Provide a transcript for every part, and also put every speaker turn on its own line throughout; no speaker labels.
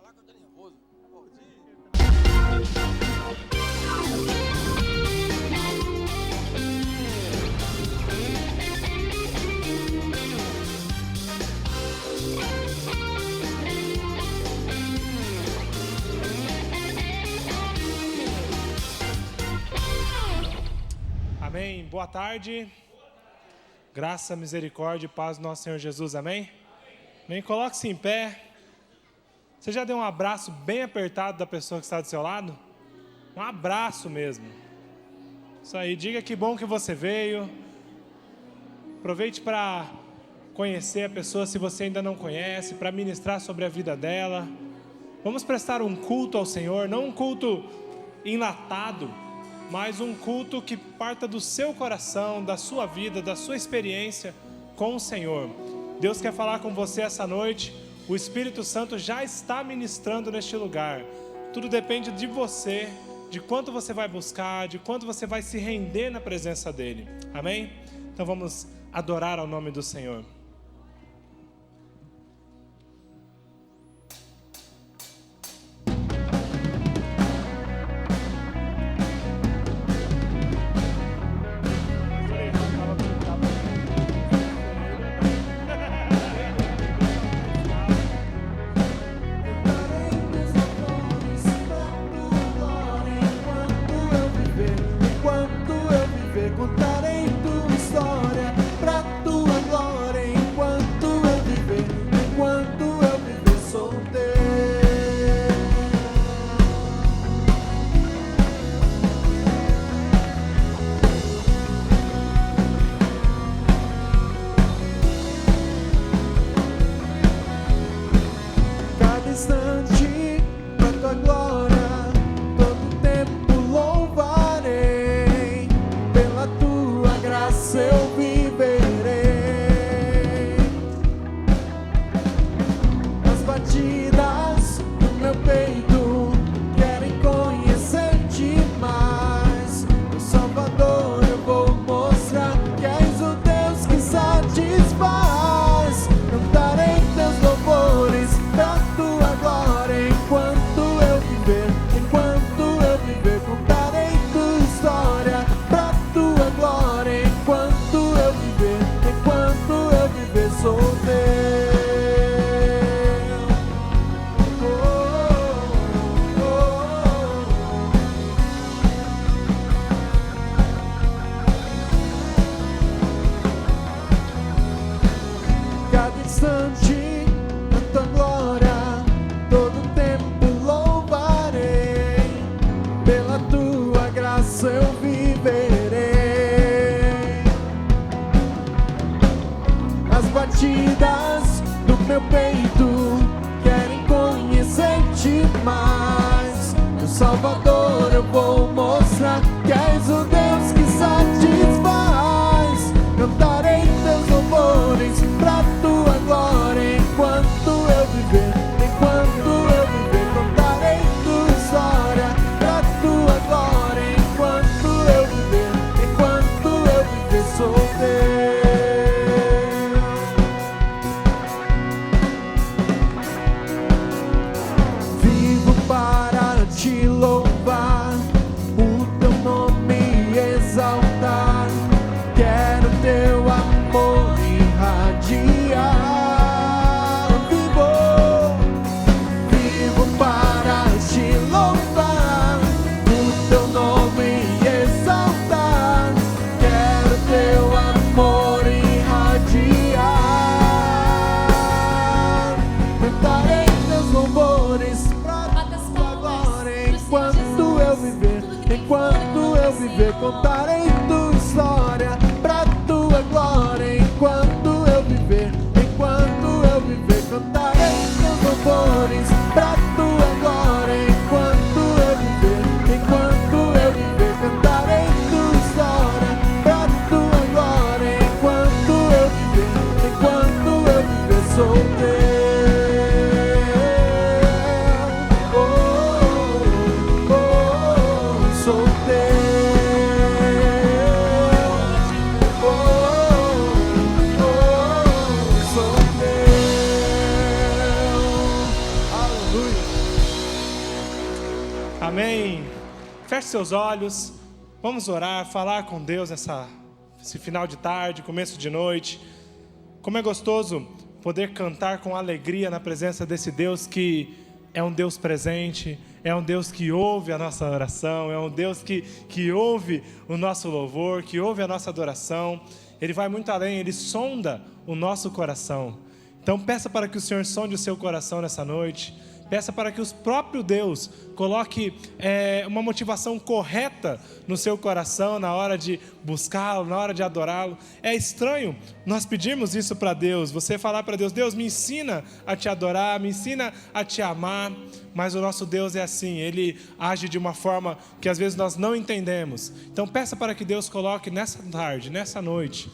falar que eu tô nervoso.
Amém. Boa tarde. Graça, misericórdia e paz do nosso Senhor Jesus. Amém? Amém. Coloque-se em pé. Você já deu um abraço bem apertado da pessoa que está do seu lado? Um abraço mesmo. Isso aí. Diga que bom que você veio. Aproveite para conhecer a pessoa se você ainda não conhece, para ministrar sobre a vida dela. Vamos prestar um culto ao Senhor, não um culto enlatado, mas um culto que parta do seu coração, da sua vida, da sua experiência com o Senhor. Deus quer falar com você essa noite. O Espírito Santo já está ministrando neste lugar. Tudo depende de você, de quanto você vai buscar, de quanto você vai se render na presença dEle. Amém? Então vamos adorar ao nome do Senhor.
Contarei tua história pra tua glória, enquanto eu viver sou teu. Cada instante pra tua glória, todo tempo louvarei. Pela tua graça eu viverei. As batidas do meu peito querem conhecer-te mais. Meu Salvador, eu vou mostrar que és o Deus que satisfaz. Cantarei teus louvores pra tua glória, enquanto eu viver. Contarei tua história pra tua glória, enquanto eu viver sou teu. Cada instante na tua glória, todo tempo louvarei. Pela tua graça eu viverei. As batidas do meu peito querem conhecer-te mais. Meu Salvador, eu vou mostrar que és o Deus que satisfaz. Cantarei teus louvores pra tua glória, enquanto eu viver. Contarei tua história pra tua glória, enquanto eu viver sou teu. Vivo para te louvar, o teu nome exaltar. Quero teu amor irradiar. Vivo para te louvar, o teu nome exaltar. Quero teu amor irradiar. Cantarei teus louvores pra tua glória, enquanto eu viver. Contarei tua história pra tua glória, enquanto eu viver. Cantarei teus louvores pra tua glória, enquanto eu viver. Cantarei tua história pra tua glória, enquanto eu viver sou teu. Sou teu. Sou teu. Aleluia.
Amém. Feche seus olhos. Vamos orar, falar com Deus esse final de tarde, começo de noite. Como é gostoso poder cantar com alegria na presença desse Deus que é um Deus presente, é um Deus que ouve a nossa oração, é um Deus que ouve o nosso louvor, que ouve a nossa adoração. Ele vai muito além, Ele sonda o nosso coração. Então peça para que o Senhor sonde o seu coração nessa noite. Peça para que o próprio Deus coloque uma motivação correta no seu coração na hora de buscá-lo, na hora de adorá-lo. É estranho nós pedirmos isso para Deus, você falar para Deus: Deus, me ensina a te adorar, me ensina a te amar. Mas o nosso Deus é assim, Ele age de uma forma que às vezes nós não entendemos. Então peça para que Deus coloque nessa tarde, nessa noite,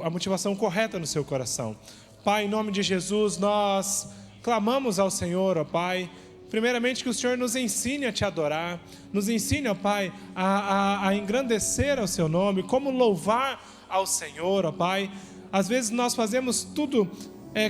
a motivação correta no seu coração. Pai, em nome de Jesus, nós clamamos ao Senhor, ó Pai, primeiramente que o Senhor nos ensine a te adorar, nos ensine, ó Pai, a engrandecer ao seu nome, como louvar ao Senhor, ó Pai. Às vezes nós fazemos tudo,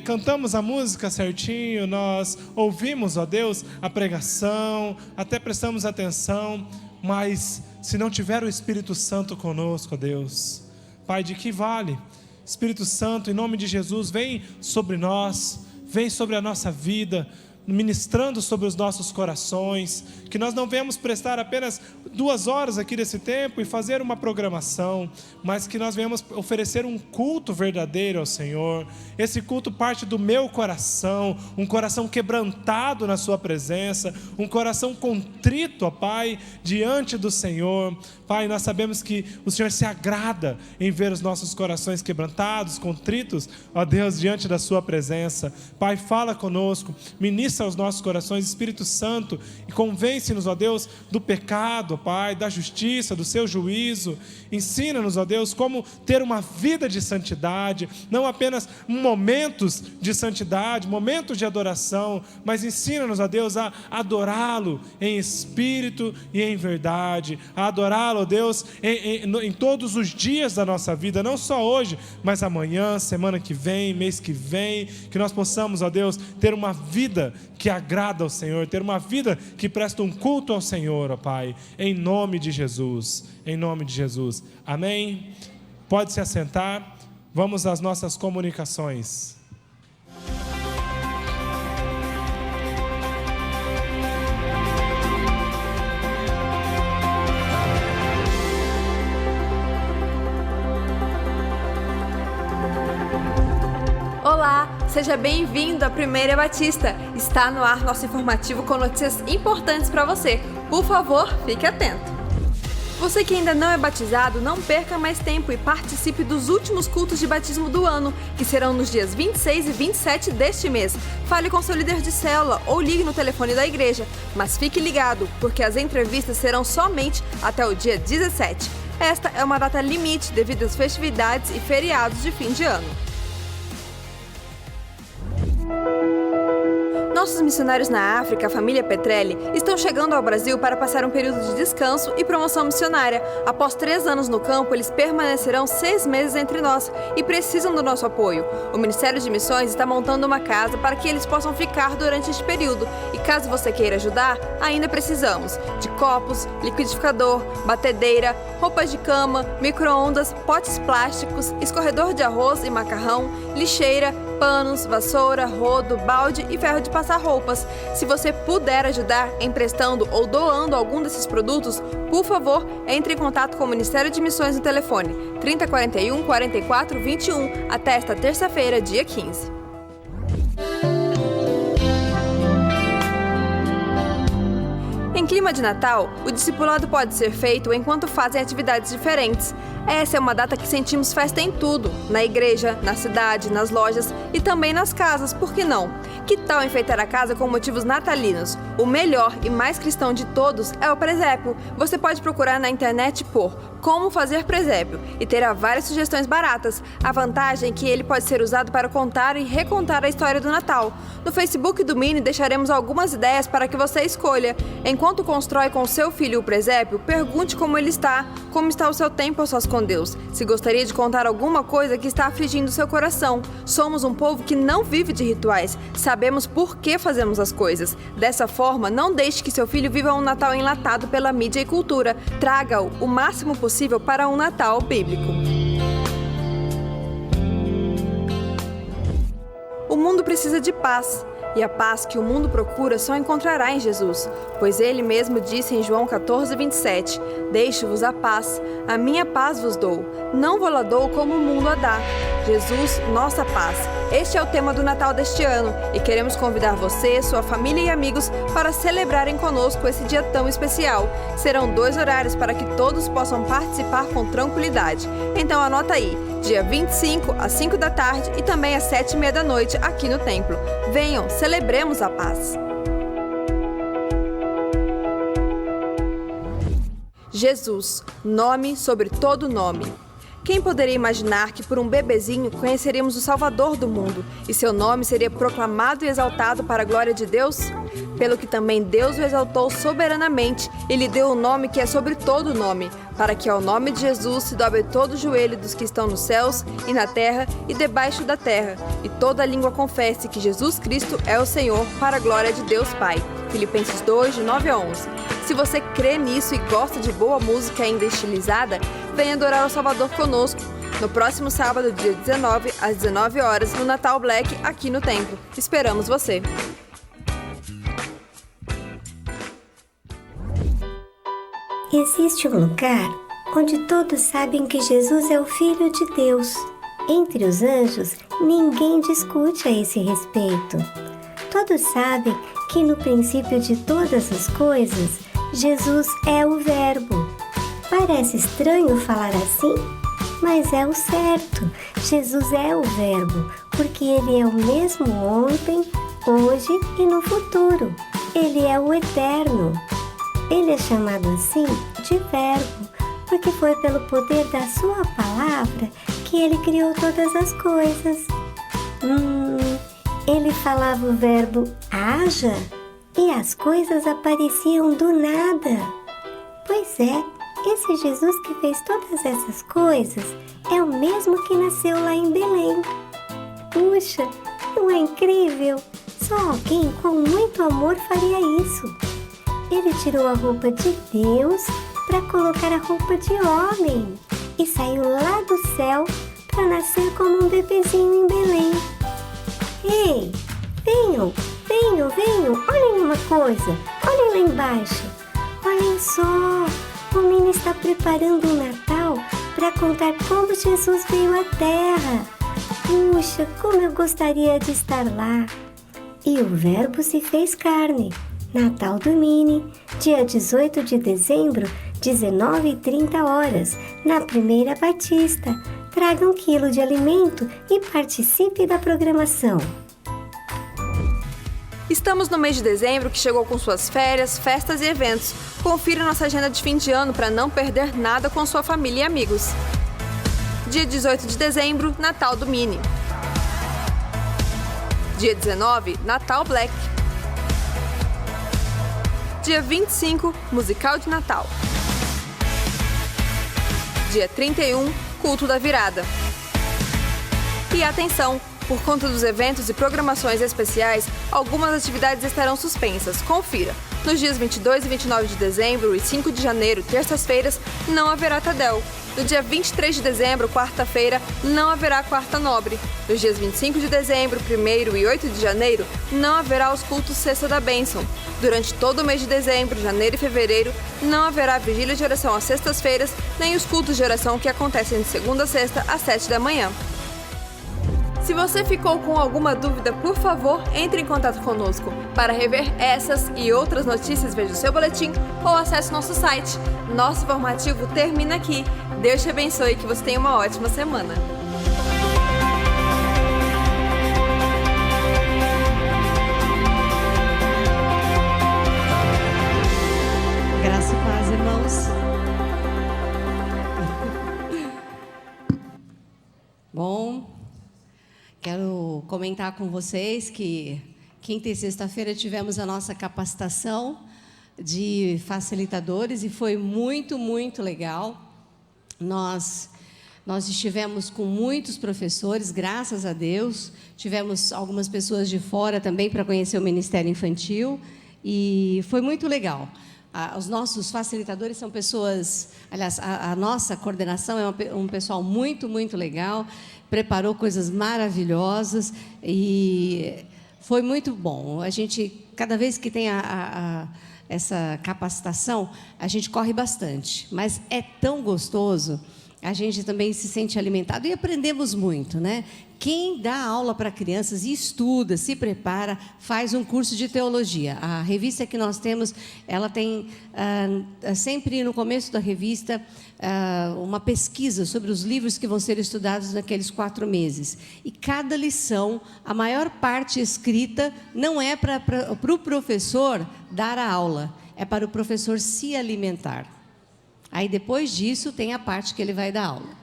cantamos a música certinho, nós ouvimos, ó Deus, a pregação, até prestamos atenção, mas se não tiver o Espírito Santo conosco, ó Deus, Pai, de que vale? Espírito Santo, em nome de Jesus, vem sobre nós, vem sobre a nossa vida, ministrando sobre os nossos corações, que nós não venhamos prestar apenas 2 horas aqui desse tempo e fazer uma programação, mas que nós venhamos oferecer um culto verdadeiro ao Senhor. Esse culto parte do meu coração, um coração quebrantado na sua presença, um coração contrito, ó Pai, diante do Senhor. Pai, nós sabemos que o Senhor se agrada em ver os nossos corações quebrantados, contritos, ó Deus, diante da sua presença. Pai, fala conosco, ministra aos nossos corações, Espírito Santo, e convence-nos, ó Deus, do pecado, ó Pai, da justiça, do seu juízo. Ensina-nos, ó Deus, como ter uma vida de santidade, não apenas momentos de santidade, momentos de adoração, mas ensina-nos, ó Deus, a adorá-lo em espírito e em verdade, a adorá-lo, ó Deus, em todos os dias da nossa vida, não só hoje, mas amanhã, semana que vem, mês que vem, que nós possamos, ó Deus, ter uma vida que agrada ao Senhor, ter uma vida que presta um culto ao Senhor, ó Pai, em nome de Jesus, em nome de Jesus, amém? Pode se assentar, vamos às nossas comunicações.
Olá, seja bem-vindo à Primeira Batista. Está no ar nosso informativo com notícias importantes para você. Por favor, fique atento. Você que ainda não é batizado, não perca mais tempo e participe dos últimos cultos de batismo do ano, que serão nos dias 26 e 27 deste mês. Fale com seu líder de célula ou ligue no telefone da igreja, mas fique ligado, porque as entrevistas serão somente até o dia 17. Esta é uma data limite devido às festividades e feriados de fim de ano. Nossos missionários na África, a família Petrelli, estão chegando ao Brasil para passar um período de descanso e promoção missionária. Após 3 anos no campo, eles permanecerão 6 meses entre nós e precisam do nosso apoio. O Ministério de Missões está montando uma casa para que eles possam ficar durante este período. E caso você queira ajudar, ainda precisamos de copos, liquidificador, batedeira, roupas de cama, micro-ondas, potes plásticos, escorredor de arroz e macarrão, lixeira, panos, vassoura, rodo, balde e ferro de passar roupas. Se você puder ajudar emprestando ou doando algum desses produtos, por favor, entre em contato com o Ministério de Missões no telefone 3041 44 21 até esta terça-feira, dia 15. Em clima de Natal, o discipulado pode ser feito enquanto fazem atividades diferentes. Essa é uma data que sentimos festa em tudo, na igreja, na cidade, nas lojas e também nas casas, por que não? Que tal enfeitar a casa com motivos natalinos? O melhor e mais cristão de todos é o presépio. Você pode procurar na internet por como fazer presépio e terá várias sugestões baratas. A vantagem é que ele pode ser usado para contar e recontar a história do Natal. No Facebook do Mini deixaremos algumas ideias para que você escolha. Enquanto constrói com seu filho o presépio, pergunte como ele está, como está o seu tempo ou suas condições com Deus, se gostaria de contar alguma coisa que está afligindo seu coração. Somos um povo que não vive de rituais, sabemos por que fazemos as coisas. Dessa forma, não deixe que seu filho viva um Natal enlatado pela mídia e cultura. Traga-o o máximo possível para um Natal bíblico. O mundo precisa de paz. E a paz que o mundo procura só encontrará em Jesus, pois ele mesmo disse em João 14:27, deixo-vos a paz, a minha paz vos dou, não vou-la dou como o mundo a dá. Jesus, nossa paz. Este é o tema do Natal deste ano e queremos convidar você, sua família e amigos para celebrarem conosco esse dia tão especial. Serão 2 horários para que todos possam participar com tranquilidade. Então anota aí, dia 25 às 5 da tarde e também às 7:30 da noite aqui no templo. Venham, celebremos a paz. Jesus, nome sobre todo nome. Quem poderia imaginar que por um bebezinho conheceríamos o Salvador do mundo e seu nome seria proclamado e exaltado para a glória de Deus? Pelo que também Deus o exaltou soberanamente e lhe deu o nome que é sobre todo nome, para que ao nome de Jesus se dobre todo o joelho dos que estão nos céus e na terra e debaixo da terra, e toda língua confesse que Jesus Cristo é o Senhor, para a glória de Deus Pai. Filipenses 2, de 9 a 11. Se você crê nisso e gosta de boa música ainda estilizada, venha adorar o Salvador conosco no próximo sábado, dia 19, às 19 horas, no Natal Black, aqui no templo. Esperamos você!
Existe um lugar onde todos sabem que Jesus é o Filho de Deus. Entre os anjos, ninguém discute a esse respeito. Todos sabem que no princípio de todas as coisas, Jesus é o Verbo. Parece estranho falar assim, mas é o certo. Jesus é o Verbo, porque Ele é o mesmo ontem, hoje e no futuro. Ele é o Eterno. Ele é chamado assim de Verbo, porque foi pelo poder da sua palavra que Ele criou todas as coisas. Ele falava o verbo haja e as coisas apareciam do nada. Pois é, esse Jesus que fez todas essas coisas é o mesmo que nasceu lá em Belém. Puxa, não é incrível? Só alguém com muito amor faria isso. Ele tirou a roupa de Deus para colocar a roupa de homem e saiu lá do céu para nascer como um bebezinho em Belém. Ei, venham, olhem uma coisa, olhem lá embaixo. Olhem só, o menino está preparando um Natal para contar como Jesus veio à Terra. Puxa, como eu gostaria de estar lá. E o Verbo se fez carne. Natal do Mini, dia 18 de dezembro, 19h30, na Primeira Batista. Traga 1 quilo de alimento e participe da programação.
Estamos no mês de dezembro, que chegou com suas férias, festas e eventos. Confira nossa agenda de fim de ano para não perder nada com sua família e amigos. Dia 18 de dezembro, Natal do Mini. Dia 19, Natal Black. Dia 25, Musical de Natal. Dia 31, Culto da Virada. E atenção! Por conta dos eventos e programações especiais, algumas atividades estarão suspensas. Confira! Nos dias 22 e 29 de dezembro e 5 de janeiro, terças-feiras, não haverá Tadel. No dia 23 de dezembro, quarta-feira, não haverá Quarta Nobre. Nos dias 25 de dezembro, 1º e 8 de janeiro, não haverá os cultos Sexta da Bênção. Durante todo o mês de dezembro, janeiro e fevereiro, não haverá vigília de oração às sextas-feiras, nem os cultos de oração que acontecem de segunda a sexta às 7 da manhã. Se você ficou com alguma dúvida, por favor, entre em contato conosco. Para rever essas e outras notícias, veja o seu boletim ou acesse nosso site. Nosso informativo termina aqui. Deus te abençoe e que você tenha uma ótima semana.
Graça e paz, irmãos. Bom, quero comentar com vocês que quinta e sexta-feira tivemos a nossa capacitação de facilitadores e foi muito, muito legal. Nós estivemos com muitos professores, graças a Deus. Tivemos algumas pessoas de fora também para conhecer o Ministério Infantil. E foi muito legal. Os nossos facilitadores são pessoas... Aliás, a nossa coordenação é um pessoal muito, muito legal. Preparou coisas maravilhosas e foi muito bom. A gente, cada vez que tem essa capacitação, a gente corre bastante. Mas é tão gostoso, a gente também se sente alimentado e aprendemos muito, né? Quem dá aula para crianças e estuda, se prepara, faz um curso de teologia. A revista que nós temos, ela tem sempre no começo da revista uma pesquisa sobre os livros que vão ser estudados naqueles 4 meses. E cada lição, a maior parte escrita, não é para o professor dar a aula, é para o professor se alimentar. Aí, depois disso, tem a parte que ele vai dar aula.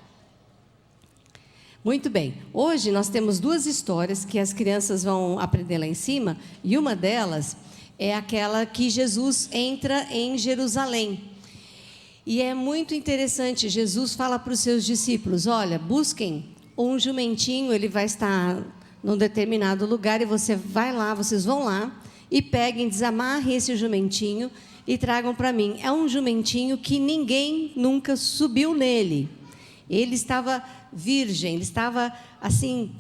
Muito bem. Hoje, nós temos 2 histórias que as crianças vão aprender lá em cima, e uma delas é aquela que Jesus entra em Jerusalém. E é muito interessante, Jesus fala para os seus discípulos, olha, busquem um jumentinho, ele vai estar num determinado lugar, e vocês vão lá, e peguem, desamarrem esse jumentinho, e tragam para mim. É um jumentinho que ninguém nunca subiu nele. Ele estava virgem, ele estava assim,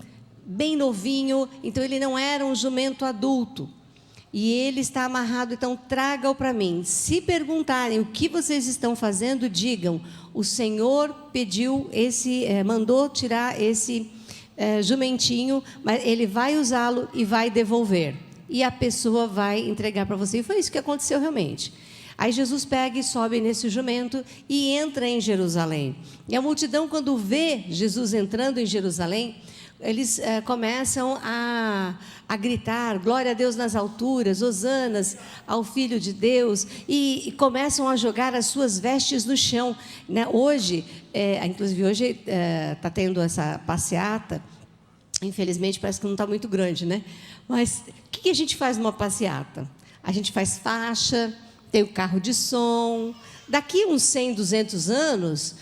bem novinho, então ele não era um jumento adulto. E ele está amarrado, então traga-o para mim. Se perguntarem o que vocês estão fazendo, digam, o Senhor mandou tirar esse jumentinho, mas ele vai usá-lo e vai devolver. E a pessoa vai entregar para você. E foi isso que aconteceu realmente. Aí Jesus pega e sobe nesse jumento e entra em Jerusalém. E a multidão, quando vê Jesus entrando em Jerusalém, eles começam a gritar, glória a Deus nas alturas, hosanas ao Filho de Deus, e começam a jogar as suas vestes no chão. Né? Inclusive hoje está tendo essa passeata, infelizmente parece que não está muito grande, né? Mas o que a gente faz numa passeata? A gente faz faixa, tem o carro de som. Daqui uns 100, 200 anos,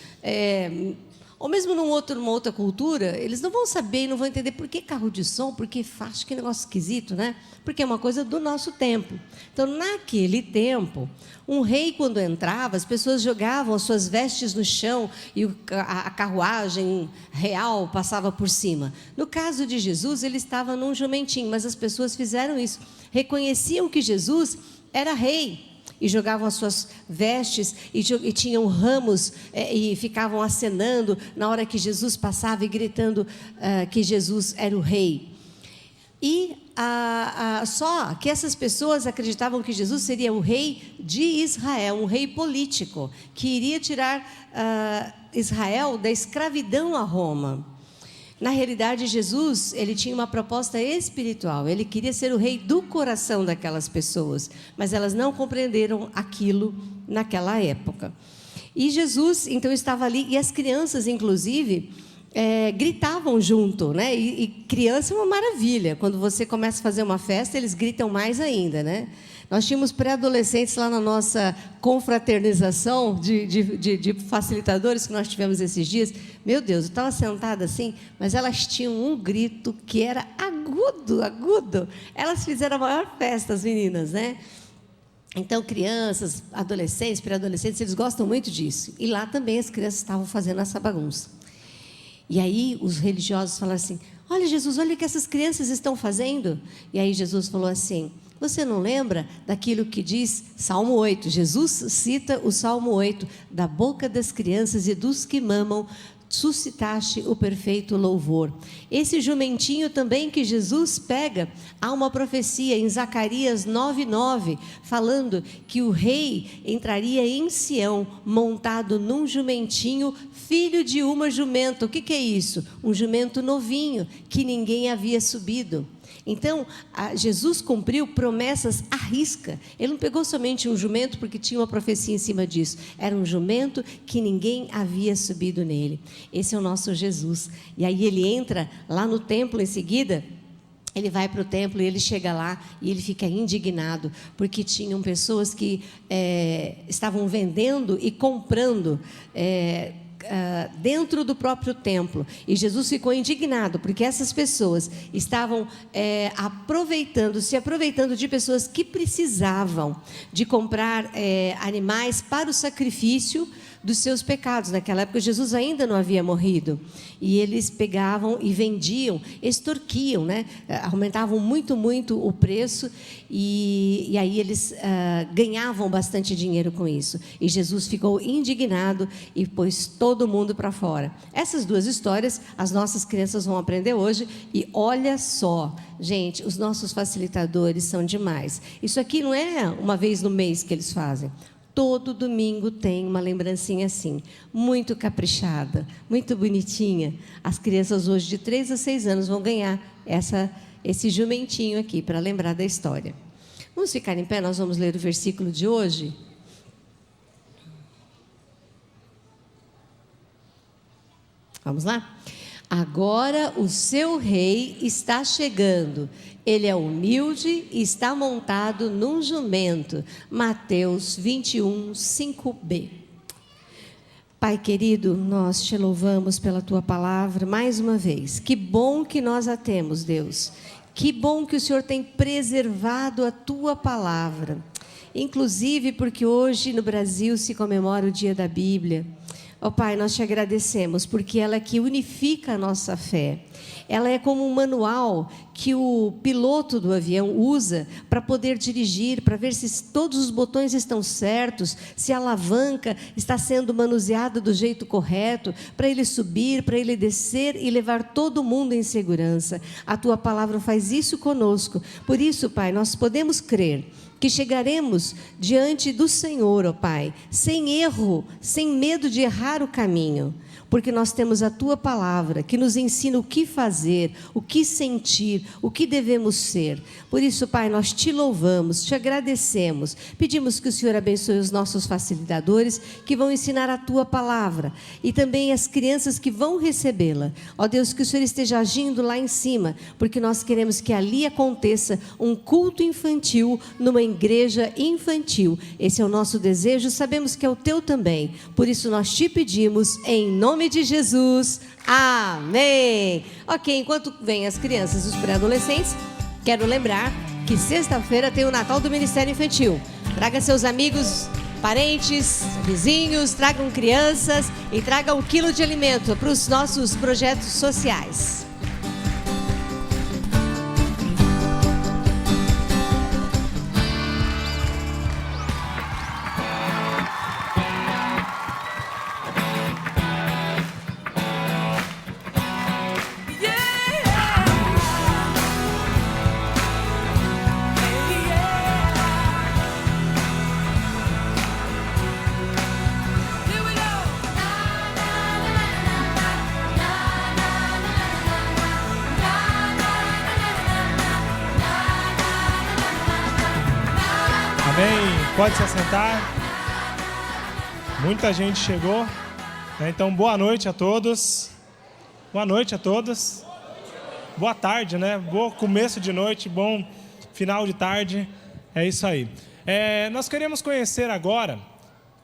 ou mesmo numa outra cultura, eles não vão saber e não vão entender por que carro de som, por que faixa, que negócio esquisito, né? Porque é uma coisa do nosso tempo. Então, naquele tempo, um rei, quando entrava, as pessoas jogavam as suas vestes no chão e a carruagem real passava por cima. No caso de Jesus, ele estava num jumentinho, mas as pessoas fizeram isso. Reconheciam que Jesus era rei. E jogavam as suas vestes e tinham ramos e ficavam acenando na hora que Jesus passava e gritando que Jesus era o rei. E só que essas pessoas acreditavam que Jesus seria o rei de Israel, um rei político, que iria tirar Israel da escravidão a Roma. Na realidade, Jesus, ele tinha uma proposta espiritual. Ele queria ser o rei do coração daquelas pessoas, mas elas não compreenderam aquilo naquela época. E Jesus, então, estava ali, e as crianças, inclusive, gritavam junto, né? E criança é uma maravilha. Quando você começa a fazer uma festa, eles gritam mais ainda, né? Nós tínhamos pré-adolescentes lá na nossa confraternização de facilitadores que nós tivemos esses dias. Meu Deus, eu estava sentada assim, mas elas tinham um grito que era agudo, agudo. Elas fizeram a maior festa, as meninas, né? Então, crianças, adolescentes, pré-adolescentes, eles gostam muito disso. E lá também as crianças estavam fazendo essa bagunça. E aí os religiosos falaram assim, olha Jesus, olha o que essas crianças estão fazendo. E aí Jesus falou assim, você não lembra daquilo que diz Salmo 8? Jesus cita o Salmo 8, da boca das crianças e dos que mamam, suscitaste o perfeito louvor. Esse jumentinho também que Jesus pega, há uma profecia em Zacarias 9:9, falando que o rei entraria em Sião, montado num jumentinho, filho de uma jumenta. O que é isso? Um jumento novinho, que ninguém havia subido. Então, Jesus cumpriu promessas à risca. Ele não pegou somente um jumento porque tinha uma profecia em cima disso. Era um jumento que ninguém havia subido nele. Esse é o nosso Jesus. E aí ele entra lá no templo em seguida. Ele vai para o templo e ele chega lá e ele fica indignado, porque tinham pessoas que estavam vendendo e comprando dentro do próprio templo. E Jesus ficou indignado, porque essas pessoas estavam se aproveitando de pessoas que precisavam de comprar animais para o sacrifício dos seus pecados. Naquela época, Jesus ainda não havia morrido. E eles pegavam e vendiam, extorquiam, né? Aumentavam muito, muito o preço, e aí eles ganhavam bastante dinheiro com isso. E Jesus ficou indignado e pôs todo mundo para fora. Essas duas histórias as nossas crianças vão aprender hoje. E olha só, gente, os nossos facilitadores são demais. Isso aqui não é uma vez no mês que eles fazem. Todo domingo tem uma lembrancinha assim, muito caprichada, muito bonitinha. As crianças hoje de 3 a 6 anos vão ganhar esse jumentinho aqui, para lembrar da história. Vamos ficar em pé, nós vamos ler o versículo de hoje. Vamos lá? Agora o seu rei está chegando. Ele é humilde e está montado num jumento. Mateus 21, 5b. Pai querido, nós te louvamos pela tua palavra mais uma vez. Que bom que nós a temos, Deus. Que bom que o Senhor tem preservado a tua palavra. Inclusive porque hoje no Brasil se comemora o Dia da Bíblia. Ó Pai, nós te agradecemos porque ela é que unifica a nossa fé. Ela é como um manual que o piloto do avião usa para poder dirigir, para ver se todos os botões estão certos, se a alavanca está sendo manuseada do jeito correto, para ele subir, para ele descer e levar todo mundo em segurança. A tua palavra faz isso conosco. Por isso, Pai, nós podemos crer que chegaremos diante do Senhor, ó Pai, sem erro, sem medo de errar o caminho, porque nós temos a tua palavra que nos ensina o que fazer, o que sentir, o que devemos ser. Por isso, Pai, nós te louvamos, te agradecemos, pedimos que o Senhor abençoe os nossos facilitadores que vão ensinar a tua palavra e também as crianças que vão recebê-la. Ó Deus, que o Senhor esteja agindo lá em cima, porque nós queremos que ali aconteça um culto infantil numa igreja infantil. Esse é o nosso desejo, sabemos que é o teu também. Por isso nós te pedimos em nome de Jesus. Amém. Ok, enquanto vêm as crianças e os pré-adolescentes, quero lembrar que sexta-feira tem o Natal do Ministério Infantil. Traga seus amigos, parentes, vizinhos, tragam crianças e tragam 1 quilo de alimento para os nossos projetos sociais.
Amém. Pode se assentar. Muita gente chegou, né? Então, boa noite a todos. Boa noite a todos. Boa tarde, né? Bom começo de noite, bom final de tarde. É isso aí. Nós queremos conhecer agora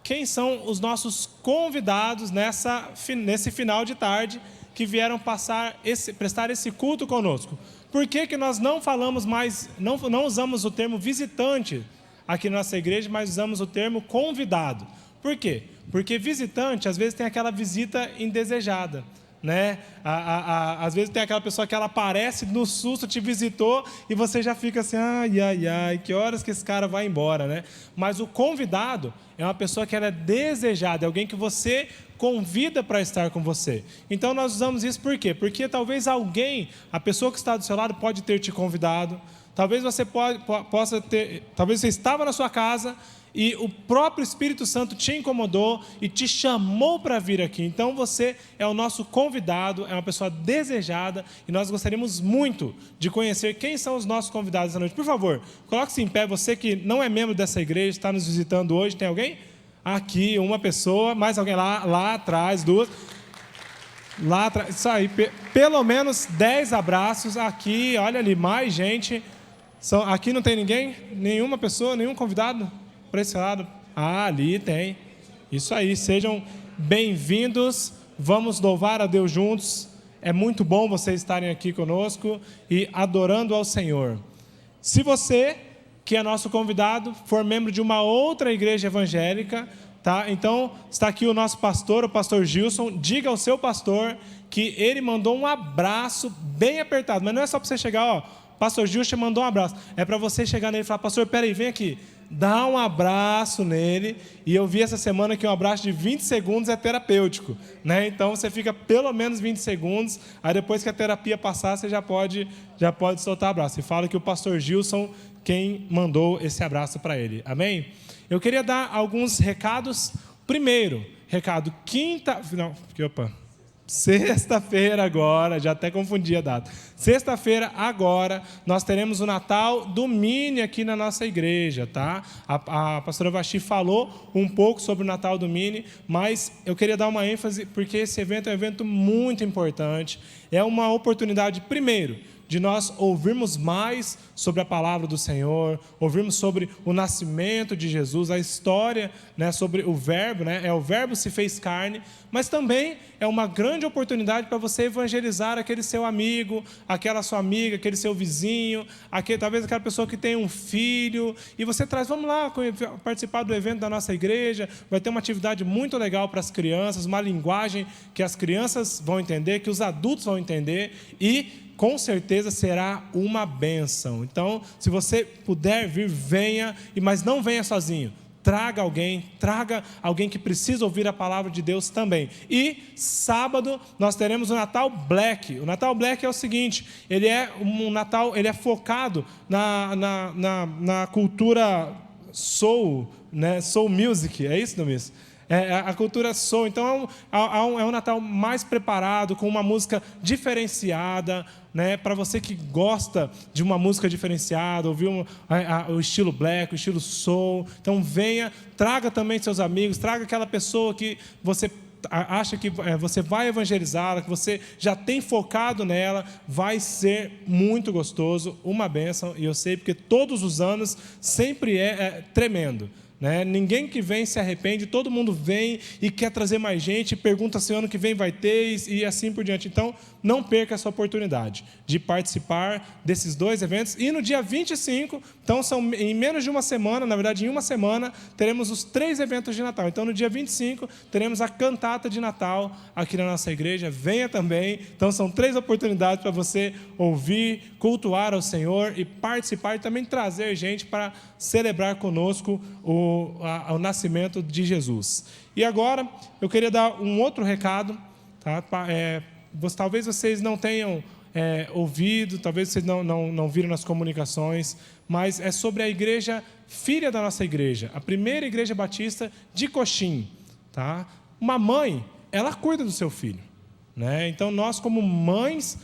quem são os nossos convidados nesse final de tarde que vieram prestar esse culto conosco. Por que nós não falamos mais, não usamos o termo visitante aqui na nossa igreja, mas usamos o termo convidado? Por quê? Porque visitante, às vezes, tem aquela visita indesejada, né? Às vezes tem aquela pessoa que ela aparece no susto, te visitou e você já fica assim, ai, que horas que esse cara vai embora, né? Mas o convidado é uma pessoa que ela é desejada, é alguém que você convida para estar com você. Então nós usamos isso por quê? Porque talvez a pessoa que está do seu lado pode ter te convidado, talvez você talvez você estava na sua casa e o próprio Espírito Santo te incomodou e te chamou para vir aqui. Então você é o nosso convidado, é uma pessoa desejada e nós gostaríamos muito de conhecer quem são os nossos convidados essa noite. Por favor, coloque-se em pé, você que não é membro dessa igreja, está nos visitando hoje, tem alguém? Aqui, uma pessoa, mais alguém lá atrás, duas. Lá atrás, isso aí, pelo menos 10 abraços aqui, olha ali, mais gente. Aqui não tem ninguém? Nenhuma pessoa, nenhum convidado? Para esse lado? Ali tem. Isso aí, sejam bem-vindos. Vamos louvar a Deus juntos. É muito bom vocês estarem aqui conosco e adorando ao Senhor. Se você, que é nosso convidado, for membro de uma outra igreja evangélica, tá? Então, está aqui o nosso pastor, o pastor Gilson. Diga ao seu pastor que ele mandou um abraço bem apertado. Mas não é só para você chegar, ó, pastor Gilson mandou um abraço. É para você chegar nele e falar, pastor, peraí, vem aqui. Dá um abraço nele. E eu vi essa semana que um abraço de 20 segundos é terapêutico, né? Então você fica pelo menos 20 segundos. Aí depois que a terapia passar, você já pode soltar abraço. E fala que o pastor Gilson, quem mandou esse abraço para ele. Amém? Eu queria dar alguns recados. Primeiro, recado, sexta-feira agora, já até confundi a data. Sexta-feira agora, nós teremos o Natal do Mini aqui na nossa igreja, tá? A pastora Vachi falou um pouco sobre o Natal do Mini, mas eu queria dar uma ênfase, porque esse evento é um evento muito importante. É uma oportunidade, primeiro, de nós ouvirmos mais sobre a palavra do Senhor, ouvirmos sobre o nascimento de Jesus, a história, né, sobre o Verbo, né, o Verbo se fez carne, mas também é uma grande oportunidade para você evangelizar aquele seu amigo, aquela sua amiga, aquele seu vizinho, talvez aquela pessoa que tem um filho, e você traz, vamos lá participar do evento da nossa igreja, vai ter uma atividade muito legal para as crianças, uma linguagem que as crianças vão entender, que os adultos vão entender, e com certeza será uma bênção. Então, se você puder vir, venha, mas não venha sozinho. Traga alguém que precisa ouvir a palavra de Deus também. E sábado nós teremos o Natal Black. O Natal Black é o seguinte, ele é um Natal, ele é focado na cultura soul, né? Soul music, é isso, Domis? A cultura soul. Então é um Natal mais preparado, com uma música diferenciada, né? Para você que gosta de uma música diferenciada, ouvir o estilo black, o estilo soul. Então venha, traga também seus amigos, traga aquela pessoa que você acha que você vai evangelizá-la, que você já tem focado nela. Vai ser muito gostoso, uma bênção, e eu sei porque todos os anos sempre é tremendo, né? Ninguém que vem se arrepende, todo mundo vem e quer trazer mais gente, pergunta se ano que vem vai ter e assim por diante. Então, não perca essa oportunidade de participar desses dois eventos. E no dia 25, então são em menos de uma semana, na verdade em uma semana, teremos os 3 eventos de Natal. Então no dia 25, teremos a cantata de Natal aqui na nossa igreja. Venha também. Então são 3 oportunidades para você ouvir, cultuar ao Senhor e participar, e também trazer gente para celebrar conosco o nascimento de Jesus. E agora, eu queria dar um outro recado, tá? Talvez vocês não tenham ouvido, talvez vocês não viram nas comunicações, mas é sobre a igreja filha da nossa igreja, a primeira igreja batista de Coxim, tá? Uma mãe, ela cuida do seu filho, né? Então nós, como mães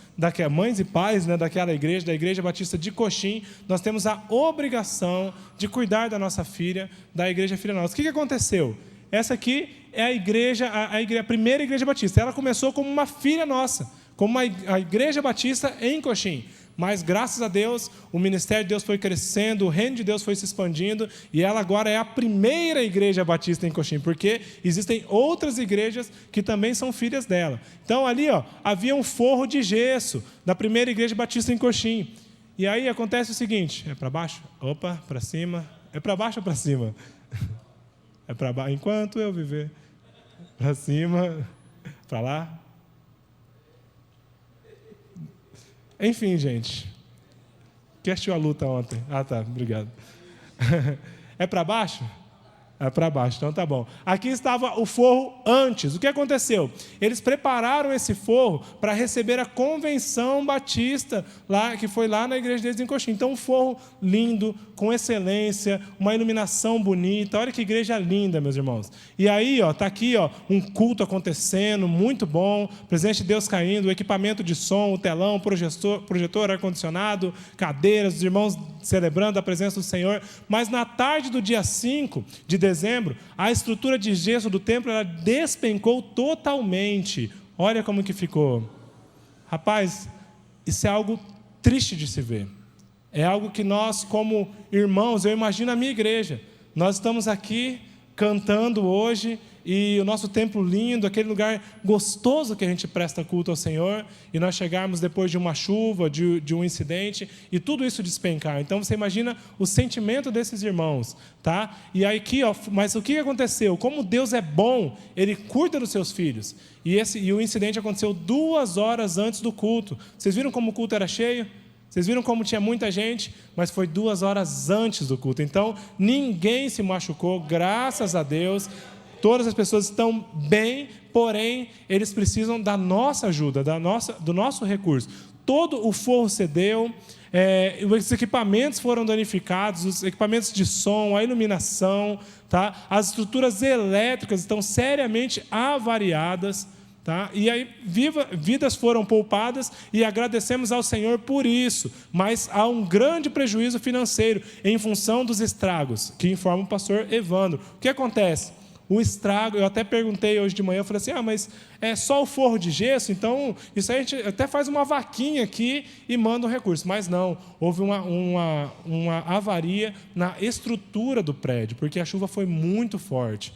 e pais, né, daquela igreja, da igreja batista de Coxim, nós temos a obrigação de cuidar da nossa filha, da igreja filha nossa. O que aconteceu? Essa aqui é a primeira igreja batista. Ela começou como uma filha nossa, como a igreja batista em Coxim. Mas, graças a Deus, o ministério de Deus foi crescendo, o reino de Deus foi se expandindo, e ela agora é a primeira igreja batista em Coxim, porque existem outras igrejas que também são filhas dela. Então, ali, havia um forro de gesso da primeira igreja batista em Coxim. E aí acontece o seguinte, é para baixo? Opa, para cima. É para baixo ou para cima? É para baixo, enquanto eu viver. Para cima, para lá. Enfim, gente. Quem assistiu a luta ontem? Ah, tá, obrigado. É para baixo? É para baixo, então tá bom. Aqui estava o forro antes. O que aconteceu? Eles prepararam esse forro para receber a convenção batista, que foi lá na igreja deles em Coxim. Então, um forro lindo, com excelência, uma iluminação bonita. Olha que igreja linda, meus irmãos. E aí, está aqui um culto acontecendo, muito bom, presença de Deus caindo, o equipamento de som, o telão, projetor ar-condicionado, cadeiras, os irmãos celebrando a presença do Senhor. Mas na tarde do dia 5 de dezembro, a estrutura de gesso do templo ela despencou totalmente. Olha como que ficou. Rapaz, isso é algo triste de se ver. É algo que nós, como irmãos, eu imagino a minha igreja, nós estamos aqui, cantando hoje, e o nosso templo lindo, aquele lugar gostoso que a gente presta culto ao Senhor, e nós chegarmos depois de uma chuva, de um incidente, e tudo isso despencar. Então você imagina o sentimento desses irmãos, tá? E aí aqui, ó, mas o que aconteceu? Como Deus é bom, Ele cuida dos seus filhos. E o incidente aconteceu 2 horas antes do culto. Vocês viram como o culto era cheio? Vocês viram como tinha muita gente? Mas foi 2 horas antes do culto. Então, ninguém se machucou, graças a Deus. Todas as pessoas estão bem, porém, eles precisam da nossa ajuda, do nosso recurso. Todo o forro cedeu, os equipamentos foram danificados, os equipamentos de som, a iluminação, tá? As estruturas elétricas estão seriamente avariadas. Tá? E aí vidas foram poupadas e agradecemos ao Senhor por isso, mas há um grande prejuízo financeiro em função dos estragos, que informa o pastor Evandro. O que acontece? O estrago, eu até perguntei hoje de manhã, eu falei assim, mas é só o forro de gesso, então isso aí a gente até faz uma vaquinha aqui e manda um recurso. Mas não, houve uma avaria na estrutura do prédio, porque a chuva foi muito forte,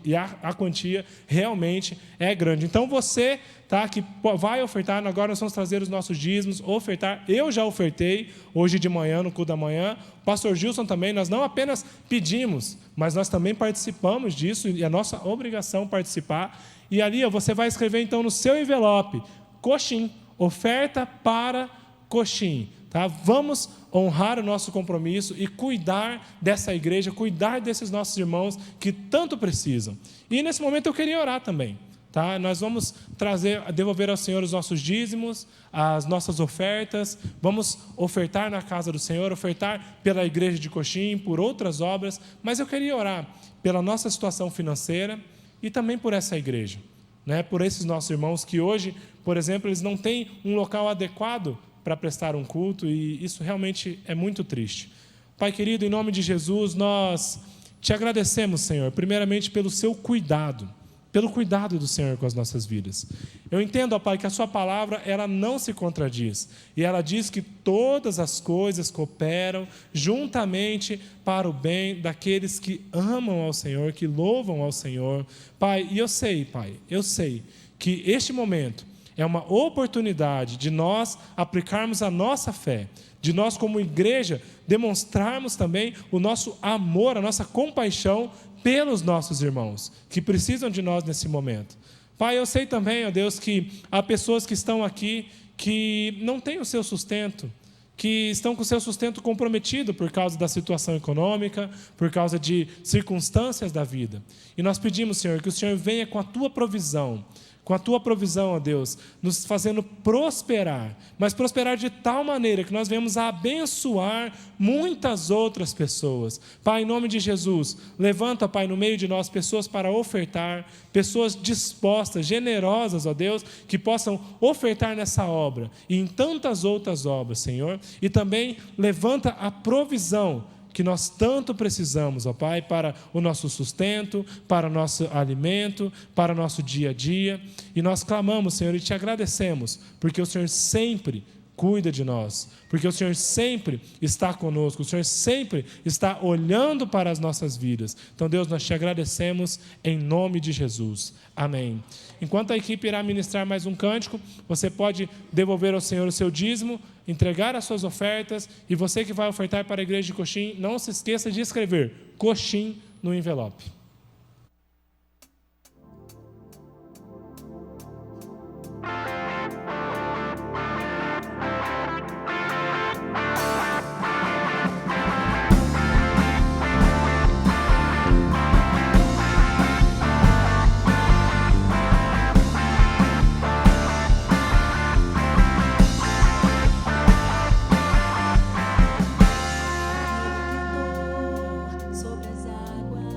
e a quantia realmente é grande. Então você, tá, que vai ofertar, agora nós vamos trazer os nossos dízimos, ofertar. Eu já ofertei hoje de manhã, no culto da manhã, o pastor Gilson também. Nós não apenas pedimos, mas nós também participamos disso, e é nossa obrigação participar. E ali você vai escrever então no seu envelope, Coxim, oferta para Coxim. Tá? Vamos honrar o nosso compromisso e cuidar dessa igreja, cuidar desses nossos irmãos que tanto precisam. E nesse momento eu queria orar também. Tá? Nós vamos devolver ao Senhor os nossos dízimos, as nossas ofertas, vamos ofertar na casa do Senhor, ofertar pela igreja de Coxim, por outras obras, mas eu queria orar pela nossa situação financeira e também por essa igreja, né? Por esses nossos irmãos que hoje, por exemplo, eles não têm um local adequado para prestar um culto, e isso realmente é muito triste. Pai querido, em nome de Jesus, nós te agradecemos, Senhor, primeiramente pelo seu cuidado, pelo cuidado do Senhor com as nossas vidas. Eu entendo, ó Pai, que a sua palavra, ela não se contradiz, e ela diz que todas as coisas cooperam juntamente para o bem daqueles que amam ao Senhor, que louvam ao Senhor. Pai, e eu sei, Pai, que este momento é uma oportunidade de nós aplicarmos a nossa fé, de nós como igreja demonstrarmos também o nosso amor, a nossa compaixão pelos nossos irmãos, que precisam de nós nesse momento. Pai, eu sei também, ó Deus, que há pessoas que estão aqui que não têm o seu sustento, que estão com o seu sustento comprometido por causa da situação econômica, por causa de circunstâncias da vida. E nós pedimos, Senhor, que o Senhor venha com a tua provisão, ó Deus, nos fazendo prosperar, mas prosperar de tal maneira que nós venhamos a abençoar muitas outras pessoas. Pai, em nome de Jesus, levanta, Pai, no meio de nós pessoas para ofertar, pessoas dispostas, generosas, ó Deus, que possam ofertar nessa obra e em tantas outras obras, Senhor, e também levanta a provisão que nós tanto precisamos, ó Pai, para o nosso sustento, para o nosso alimento, para o nosso dia a dia. E nós clamamos, Senhor, e te agradecemos, porque o Senhor sempre cuida de nós, porque o Senhor sempre está conosco, o Senhor sempre está olhando para as nossas vidas. Então, Deus, nós te agradecemos em nome de Jesus. Amém. Enquanto a equipe irá ministrar mais um cântico, você pode devolver ao Senhor o seu dízimo, entregar as suas ofertas, e você que vai ofertar para a igreja de Coxim, não se esqueça de escrever Coxim no envelope.
Sobre as águas.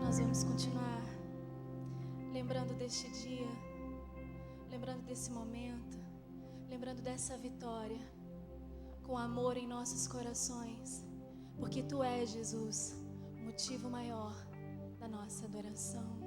Nós vamos continuar lembrando deste dia, lembrando desse momento, lembrando dessa vitória, com amor em nossos corações, porque Tu és, Jesus, o motivo maior da nossa adoração.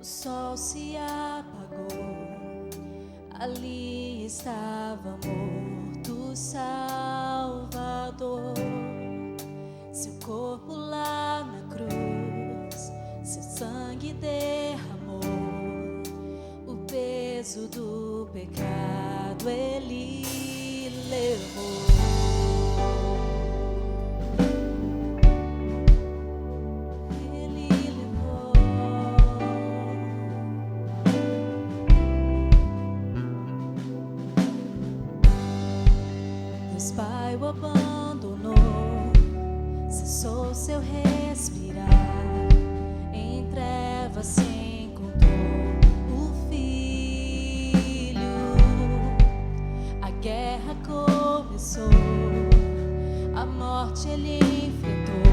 O sol se apagou, ali estava morto o Salvador. Seu corpo lá na cruz, seu sangue derramou, o peso do pecado Ele levou. Pai o abandonou, cessou seu respirar, em trevas se encontrou o Filho. A guerra começou, a morte Ele enfrentou,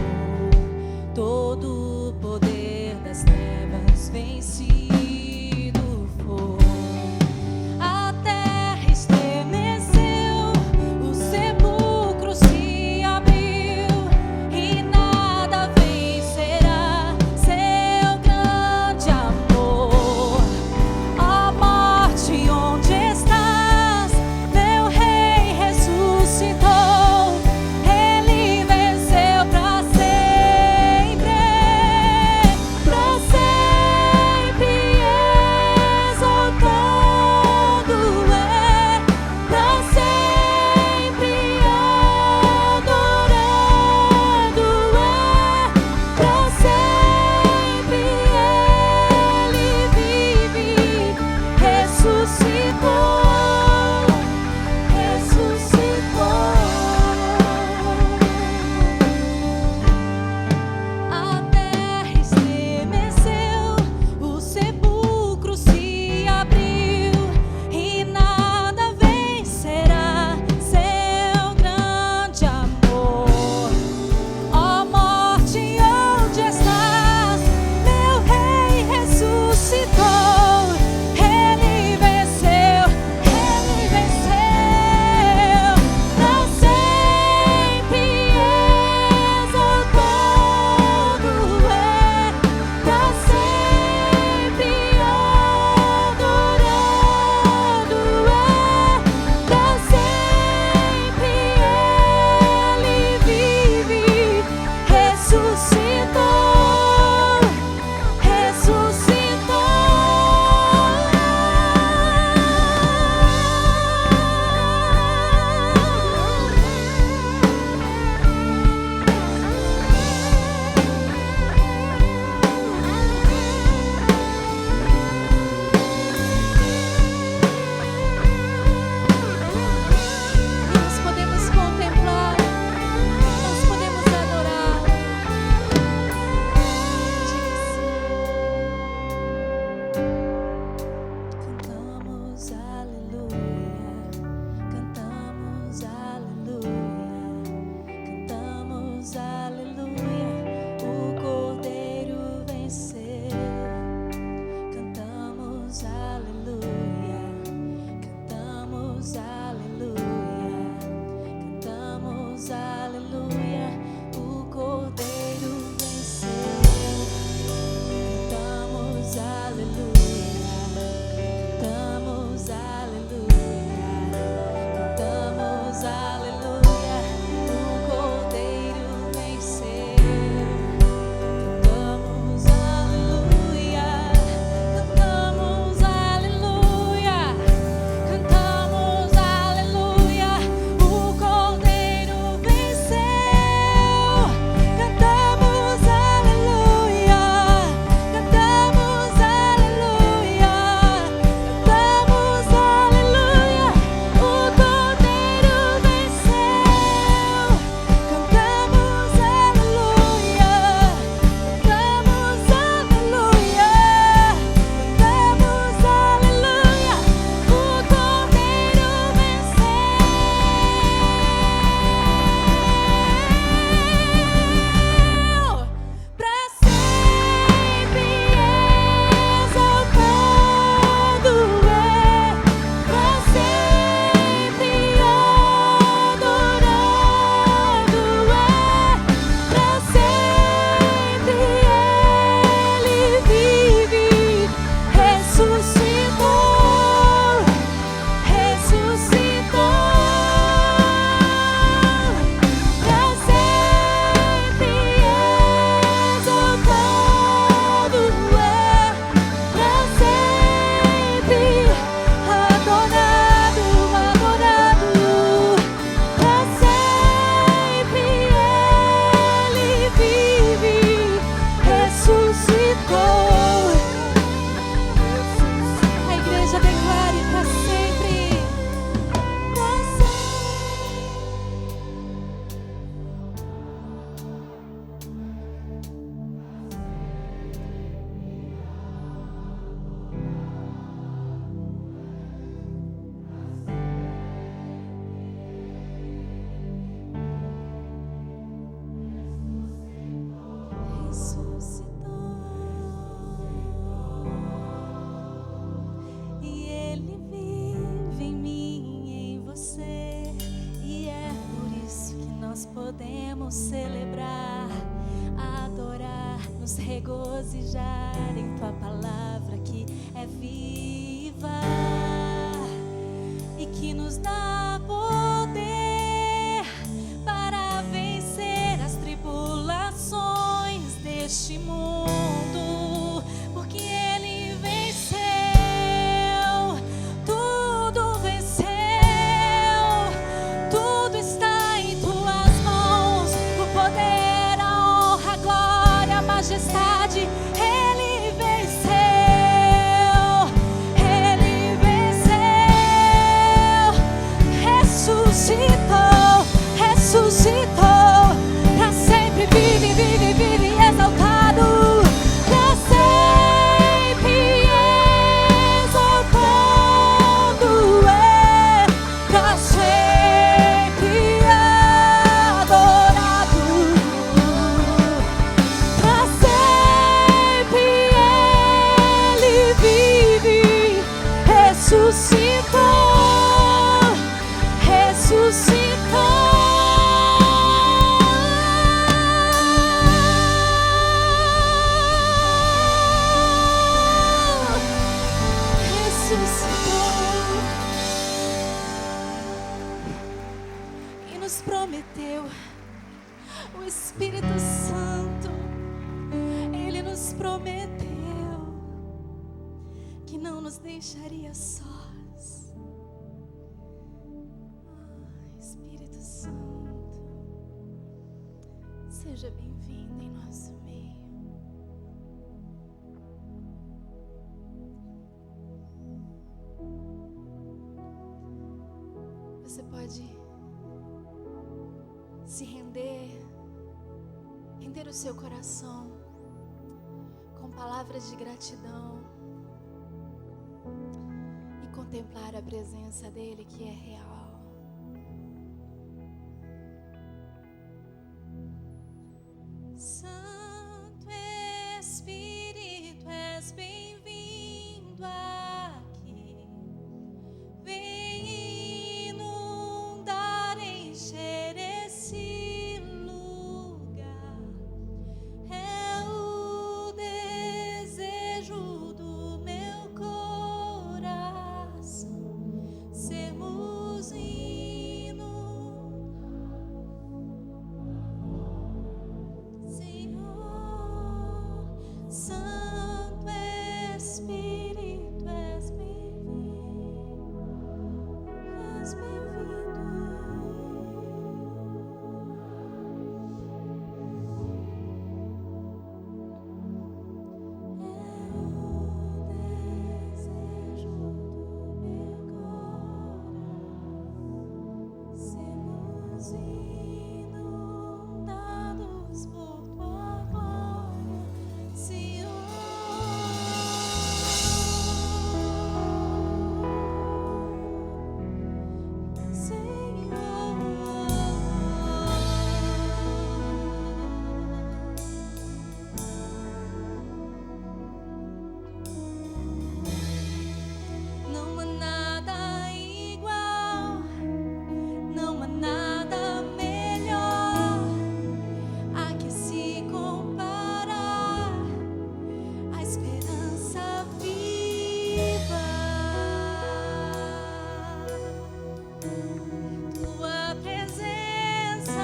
todo o poder das trevas vencido foi. A terra estremeceu, pra vamos celebrar, adorar, nos regozijar em tua palavra que é viva e que nos dá poder para vencer as tribulações deste mundo, porque Ele venceu, tudo venceu, tudo está em tuas mãos, o poder, a honra, a glória, a majestade. Ele venceu, Ele venceu, ressuscitou, ressuscitou, pra sempre vive, vive, vive exaltado, pra sempre exaltado é, pra sempre adorado, pra sempre Ele vive, ressuscitou, ressuscitou. E nos prometeu o Espírito Santo. Ele nos prometeu que não nos deixaria sós. Espírito Santo, seja bem-vindo em nosso meio. Você pode se render o seu coração com palavras de gratidão e contemplar a presença dele que é real. Santo Espírito, és bem-vindo aqui. Vem inundar, encher esse lugar. É o desejo do meu coração sermos Senhor, Santo Espírito, és bem-vindo, és sermos inundados por tua glória, Senhor. Não há nada igual, não há nada melhor a que se comparar, a esperança viva, tua presença.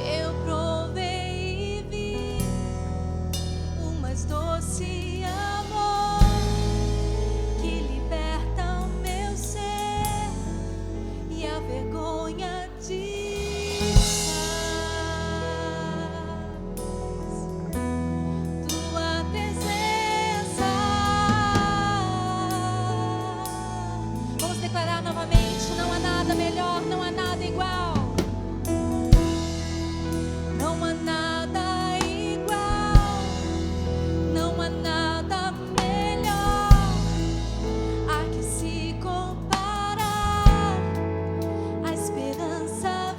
Eu provei e vi o mais doce amor que liberta o meu ser e a vergonha desfaz. Tua presença. Vamos declarar novamente: não há nada melhor, não há nada igual. Não há nada igual, não há nada melhor a que se comparar, a esperança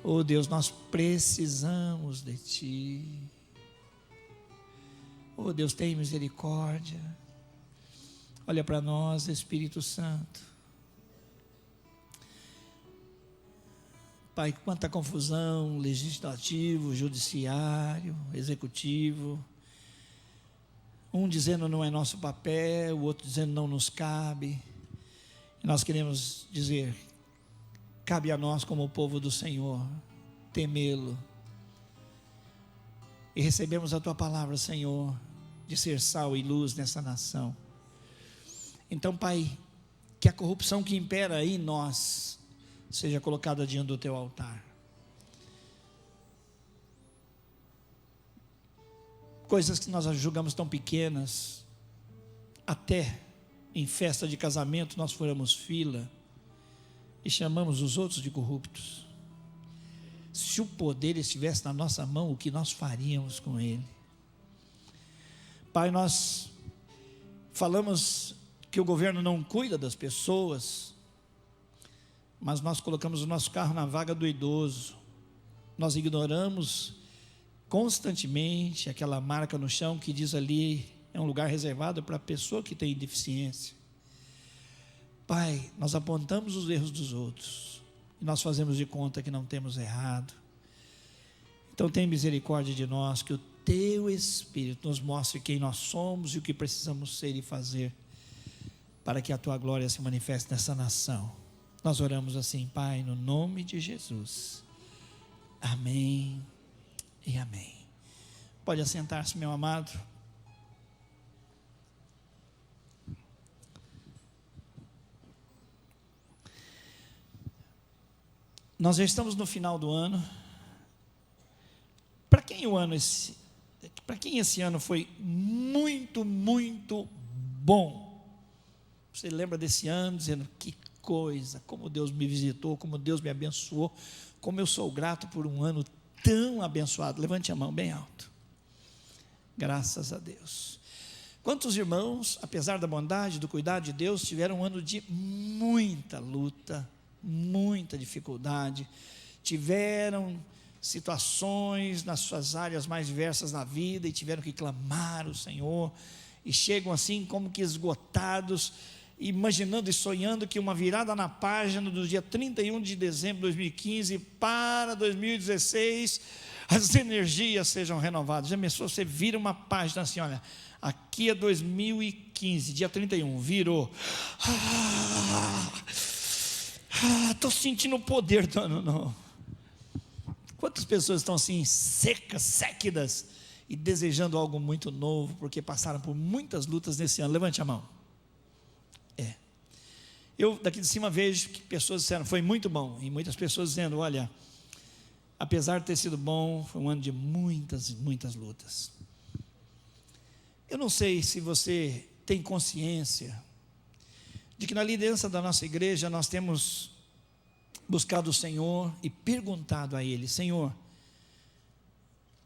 Oh Deus, nós precisamos de Ti. Oh Deus, tem misericórdia. Olha para nós, Espírito Santo. Pai, quanta confusão, legislativo, judiciário, executivo. Um dizendo não é nosso papel, o outro dizendo não nos cabe. E nós queremos dizer, cabe a nós como o povo do Senhor, temê-lo. E recebemos a Tua palavra, Senhor, de ser sal e luz nessa nação. Então, Pai, que a corrupção que impera em nós seja colocada diante do Teu altar. Coisas que nós julgamos tão pequenas, até em festa de casamento nós furamos fila e chamamos os outros de corruptos. Se o poder estivesse na nossa mão, o que nós faríamos com ele? Pai, nós falamos que o governo não cuida das pessoas, mas nós colocamos o nosso carro na vaga do idoso. Nós ignoramos constantemente aquela marca no chão que diz ali, é um lugar reservado para a pessoa que tem deficiência. Pai, nós apontamos os erros dos outros, e nós fazemos de conta que não temos errado. Então tem misericórdia de nós, que o Teu Espírito nos mostre quem nós somos e o que precisamos ser e fazer, para que a Tua glória se manifeste nessa nação. Nós oramos assim, Pai, no nome de Jesus. Amém e amém. Pode assentar-se, meu amado. Nós já estamos no final do ano. Para quem esse ano foi muito, muito bom? Você lembra desse ano dizendo, que coisa, como Deus me visitou, como Deus me abençoou, como eu sou grato por um ano tão abençoado. Levante a mão bem alto. Graças a Deus. Quantos irmãos, apesar da bondade, do cuidado de Deus, tiveram um ano de muita luta, muita dificuldade, tiveram situações nas suas áreas mais diversas na vida e tiveram que clamar ao Senhor, e chegam assim como que esgotados, imaginando e sonhando que uma virada na página do dia 31 de dezembro de 2015 para 2016, as energias sejam renovadas. Já pensou, você vira uma página assim, olha, aqui é 2015, dia 31, virou. Estou sentindo o poder do ano novo. Quantas pessoas estão assim, secas, séquidas, e desejando algo muito novo, porque passaram por muitas lutas nesse ano? Levante a mão. Eu daqui de cima vejo que pessoas disseram, foi muito bom, e muitas pessoas dizendo, olha, apesar de ter sido bom, foi um ano de muitas, muitas lutas. Eu não sei se você tem consciência de que na liderança da nossa igreja nós temos buscado o Senhor e perguntado a Ele, Senhor,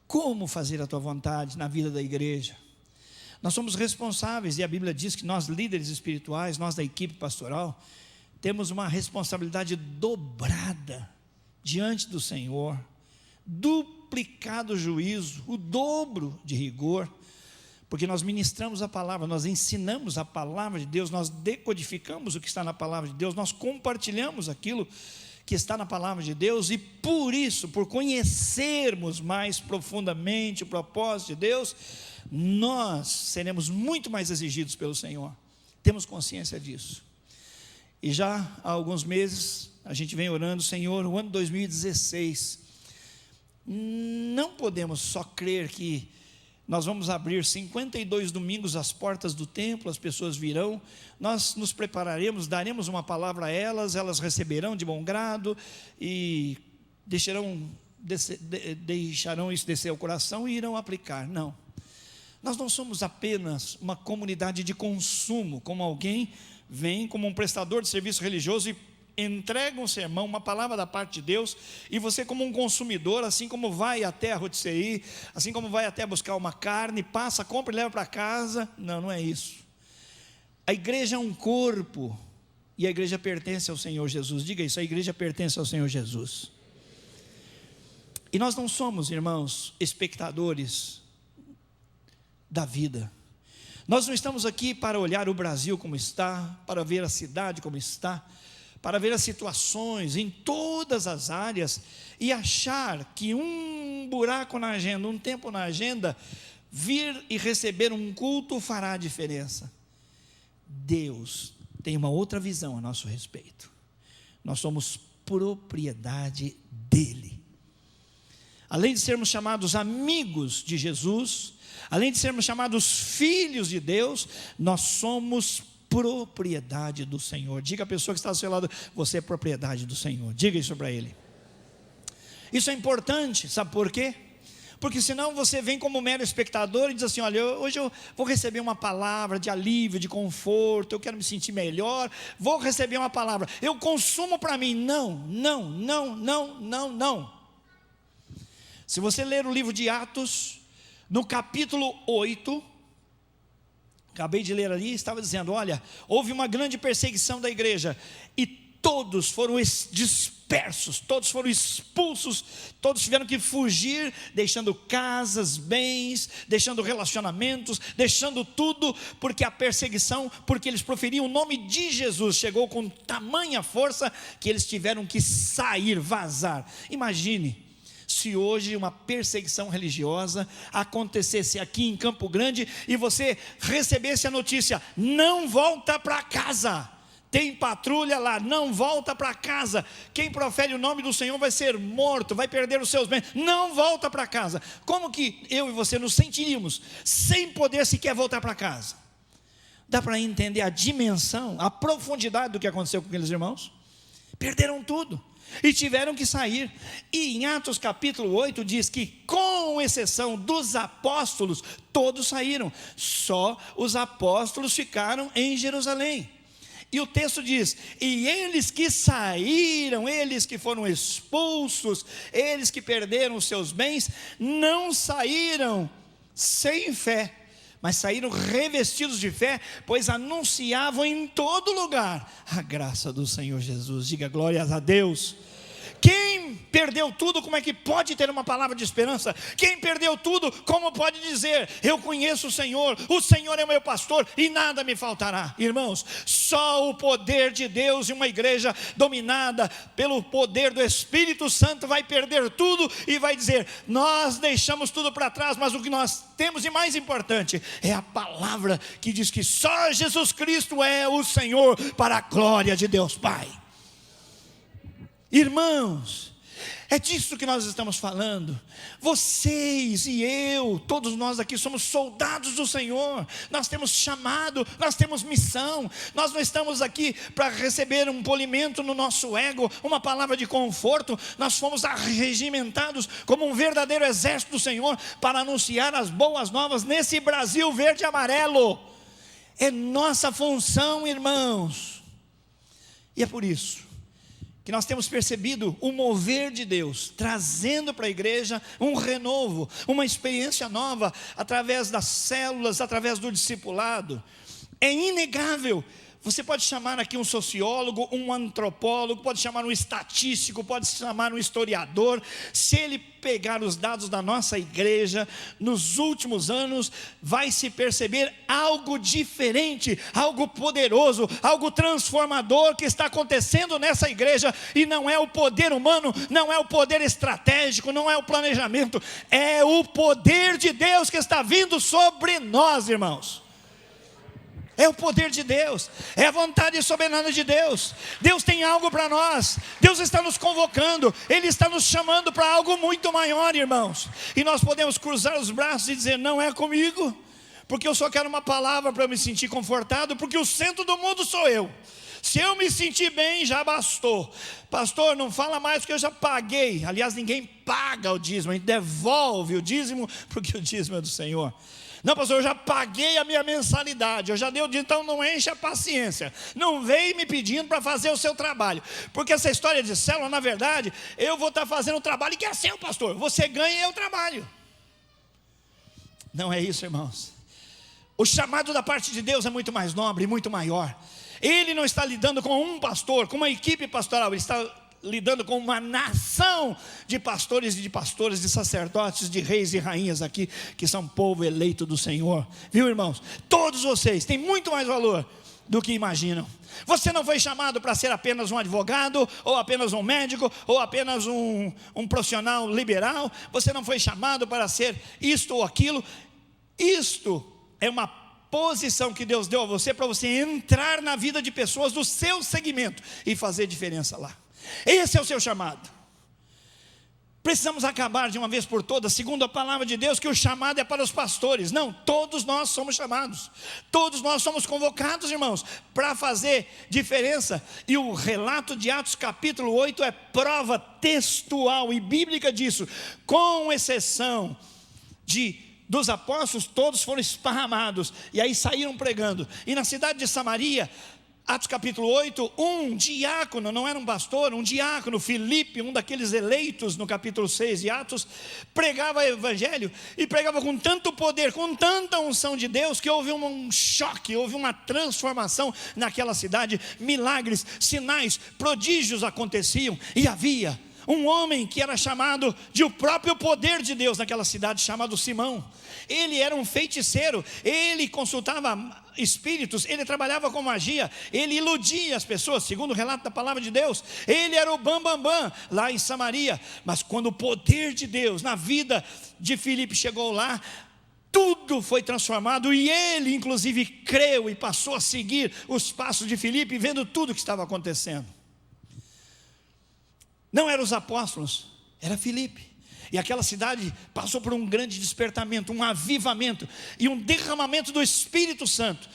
como fazer a Tua vontade na vida da igreja? Nós somos responsáveis, e a Bíblia diz que nós líderes espirituais, nós da equipe pastoral, temos uma responsabilidade dobrada diante do Senhor, duplicado juízo, o dobro de rigor, porque nós ministramos a palavra, nós ensinamos a palavra de Deus, nós decodificamos o que está na palavra de Deus, nós compartilhamos aquilo que está na palavra de Deus, e por isso, por conhecermos mais profundamente o propósito de Deus, nós seremos muito mais exigidos pelo Senhor. Temos consciência disso. E já há alguns meses a gente vem orando, Senhor, o ano 2016, não podemos só crer que nós vamos abrir 52 domingos as portas do templo, as pessoas virão, nós nos prepararemos, daremos uma palavra a elas, elas receberão de bom grado e deixarão isso descer ao coração e irão aplicar. Não. Nós não somos apenas uma comunidade de consumo, como alguém vem como um prestador de serviço religioso e entrega um sermão, uma palavra da parte de Deus, e você como um consumidor, assim como vai até a rotisserie, assim como vai até buscar uma carne, passa, compra e leva para casa. Não, não é isso. A igreja é um corpo, e a igreja pertence ao Senhor Jesus. Diga isso, a igreja pertence ao Senhor Jesus.
E nós não somos, irmãos, espectadores da vida. Nós não estamos aqui para olhar o Brasil como está, para ver a cidade como está, para ver as situações em todas as áreas e achar que um buraco na agenda, um tempo na agenda, vir e receber um culto fará a diferença. Deus tem uma outra visão a nosso respeito. Nós somos propriedade dele. Além de sermos chamados amigos de Jesus, além de sermos chamados filhos de Deus, nós somos propriedade do Senhor. Diga à pessoa que está ao seu lado: você é propriedade do Senhor. Diga isso para ele. Isso é importante, sabe por quê? Porque senão você vem como mero espectador e diz assim: olha, hoje eu vou receber uma palavra de alívio, de conforto, eu quero me sentir melhor, vou receber uma palavra, eu consumo para mim. Não. Se você ler o livro de Atos, no capítulo 8, acabei de ler ali, estava dizendo: olha, houve uma grande perseguição da igreja, e todos foram dispersos, todos foram expulsos, todos tiveram que fugir, deixando casas, bens, deixando relacionamentos, deixando tudo, porque a perseguição, porque eles proferiam o nome de Jesus, chegou com tamanha força, que eles tiveram que sair, vazar. Imagine, se hoje uma perseguição religiosa acontecesse aqui em Campo Grande, e você recebesse a notícia: não volta para casa, tem patrulha lá, não volta para casa, quem profere o nome do Senhor vai ser morto, vai perder os seus bens, não volta para casa. Como que eu e você nos sentiríamos sem poder sequer voltar para casa? Dá para entender a dimensão, a profundidade do que aconteceu com aqueles irmãos? Perderam tudo e tiveram que sair. E em Atos capítulo 8 diz que, com exceção dos apóstolos, todos saíram, só os apóstolos ficaram em Jerusalém. E o texto diz: e eles que saíram, eles que foram expulsos, eles que perderam os seus bens, não saíram sem fé, mas saíram revestidos de fé, pois anunciavam em todo lugar a graça do Senhor Jesus. Diga glórias a Deus. Quem perdeu tudo, como é que pode ter uma palavra de esperança? Quem perdeu tudo, como pode dizer: eu conheço o Senhor é o meu pastor e nada me faltará? Irmãos, só o poder de Deus e uma igreja dominada pelo poder do Espírito Santo vai perder tudo e vai dizer: nós deixamos tudo para trás, mas o que nós temos de mais importante é a palavra que diz que só Jesus Cristo é o Senhor, para a glória de Deus Pai. Irmãos, é disso que nós estamos falando. Vocês e eu, todos nós aqui somos soldados do Senhor. Nós temos chamado, nós temos missão. Nós não estamos aqui para receber um polimento no nosso ego, uma palavra de conforto. Nós fomos arregimentados como um verdadeiro exército do Senhor para anunciar as boas novas nesse Brasil verde e amarelo. É nossa função, irmãos. E é por isso que nós temos percebido o mover de Deus, trazendo para a igreja um renovo, uma experiência nova, através das células, através do discipulado. É inegável. Você pode chamar aqui um sociólogo, um antropólogo, pode chamar um estatístico, pode chamar um historiador. Se ele pegar os dados da nossa igreja, nos últimos anos, vai se perceber algo diferente, algo poderoso, algo transformador que está acontecendo nessa igreja. E não é o poder humano, não é o poder estratégico, não é o planejamento, é o poder de Deus que está vindo sobre nós, irmãos. É o poder de Deus, é a vontade soberana de Deus. Deus tem algo para nós, Deus está nos convocando, Ele está nos chamando para algo muito maior, irmãos. E nós podemos cruzar os braços e dizer: não é comigo, porque eu só quero uma palavra para eu me sentir confortado, porque o centro do mundo sou eu. Se eu me sentir bem, já bastou. Pastor, não fala mais, porque eu já paguei. Aliás, ninguém paga o dízimo, a gente devolve o dízimo, porque o dízimo é do Senhor. Não, pastor, eu já paguei a minha mensalidade, eu já dei o dinheiro, então não enche a paciência. Não vem me pedindo para fazer o seu trabalho. Porque essa história de célula, na verdade, eu vou estar fazendo o trabalho que é seu, pastor. Você ganha e eu trabalho. Não é isso, irmãos. O chamado da parte de Deus é muito mais nobre, muito maior. Ele não está lidando com um pastor, com uma equipe pastoral, Ele está lidando com uma nação de pastores e de pastoras, de sacerdotes, de reis e rainhas aqui, que são povo eleito do Senhor. Viu, irmãos? Todos vocês têm muito mais valor do que imaginam. Você não foi chamado para ser apenas um advogado, ou apenas um médico, ou apenas um profissional liberal. Você não foi chamado para ser isto ou aquilo. Isto é uma posição que Deus deu a você, para você entrar na vida de pessoas do seu segmento e fazer diferença lá. Esse é o seu chamado. Precisamos acabar de uma vez por todas, segundo a palavra de Deus, que o chamado é para os pastores. Não, todos nós somos chamados, todos nós somos convocados, irmãos, para fazer diferença. E o relato de Atos capítulo 8 é prova textual e bíblica disso. Com exceção dos apóstolos, todos foram esparramados, e aí saíram pregando. E na cidade de Samaria, Atos capítulo 8, um diácono, não era um pastor, um diácono, Filipe, um daqueles eleitos no capítulo 6 de Atos, pregava o evangelho, e pregava com tanto poder, com tanta unção de Deus, que houve um choque, houve uma transformação naquela cidade. Milagres, sinais, prodígios aconteciam, e havia um homem que era chamado de o próprio poder de Deus naquela cidade, chamado Simão. Ele era um feiticeiro, ele consultava espíritos, ele trabalhava com magia, ele iludia as pessoas, segundo o relato da palavra de Deus. Ele era o bambambam lá em Samaria. Mas quando o poder de Deus na vida de Filipe chegou lá, tudo foi transformado, e ele inclusive creu e passou a seguir os passos de Filipe, vendo tudo o que estava acontecendo. Não eram os apóstolos, era Filipe. E aquela cidade passou por um grande despertamento, um avivamento e um derramamento do Espírito Santo.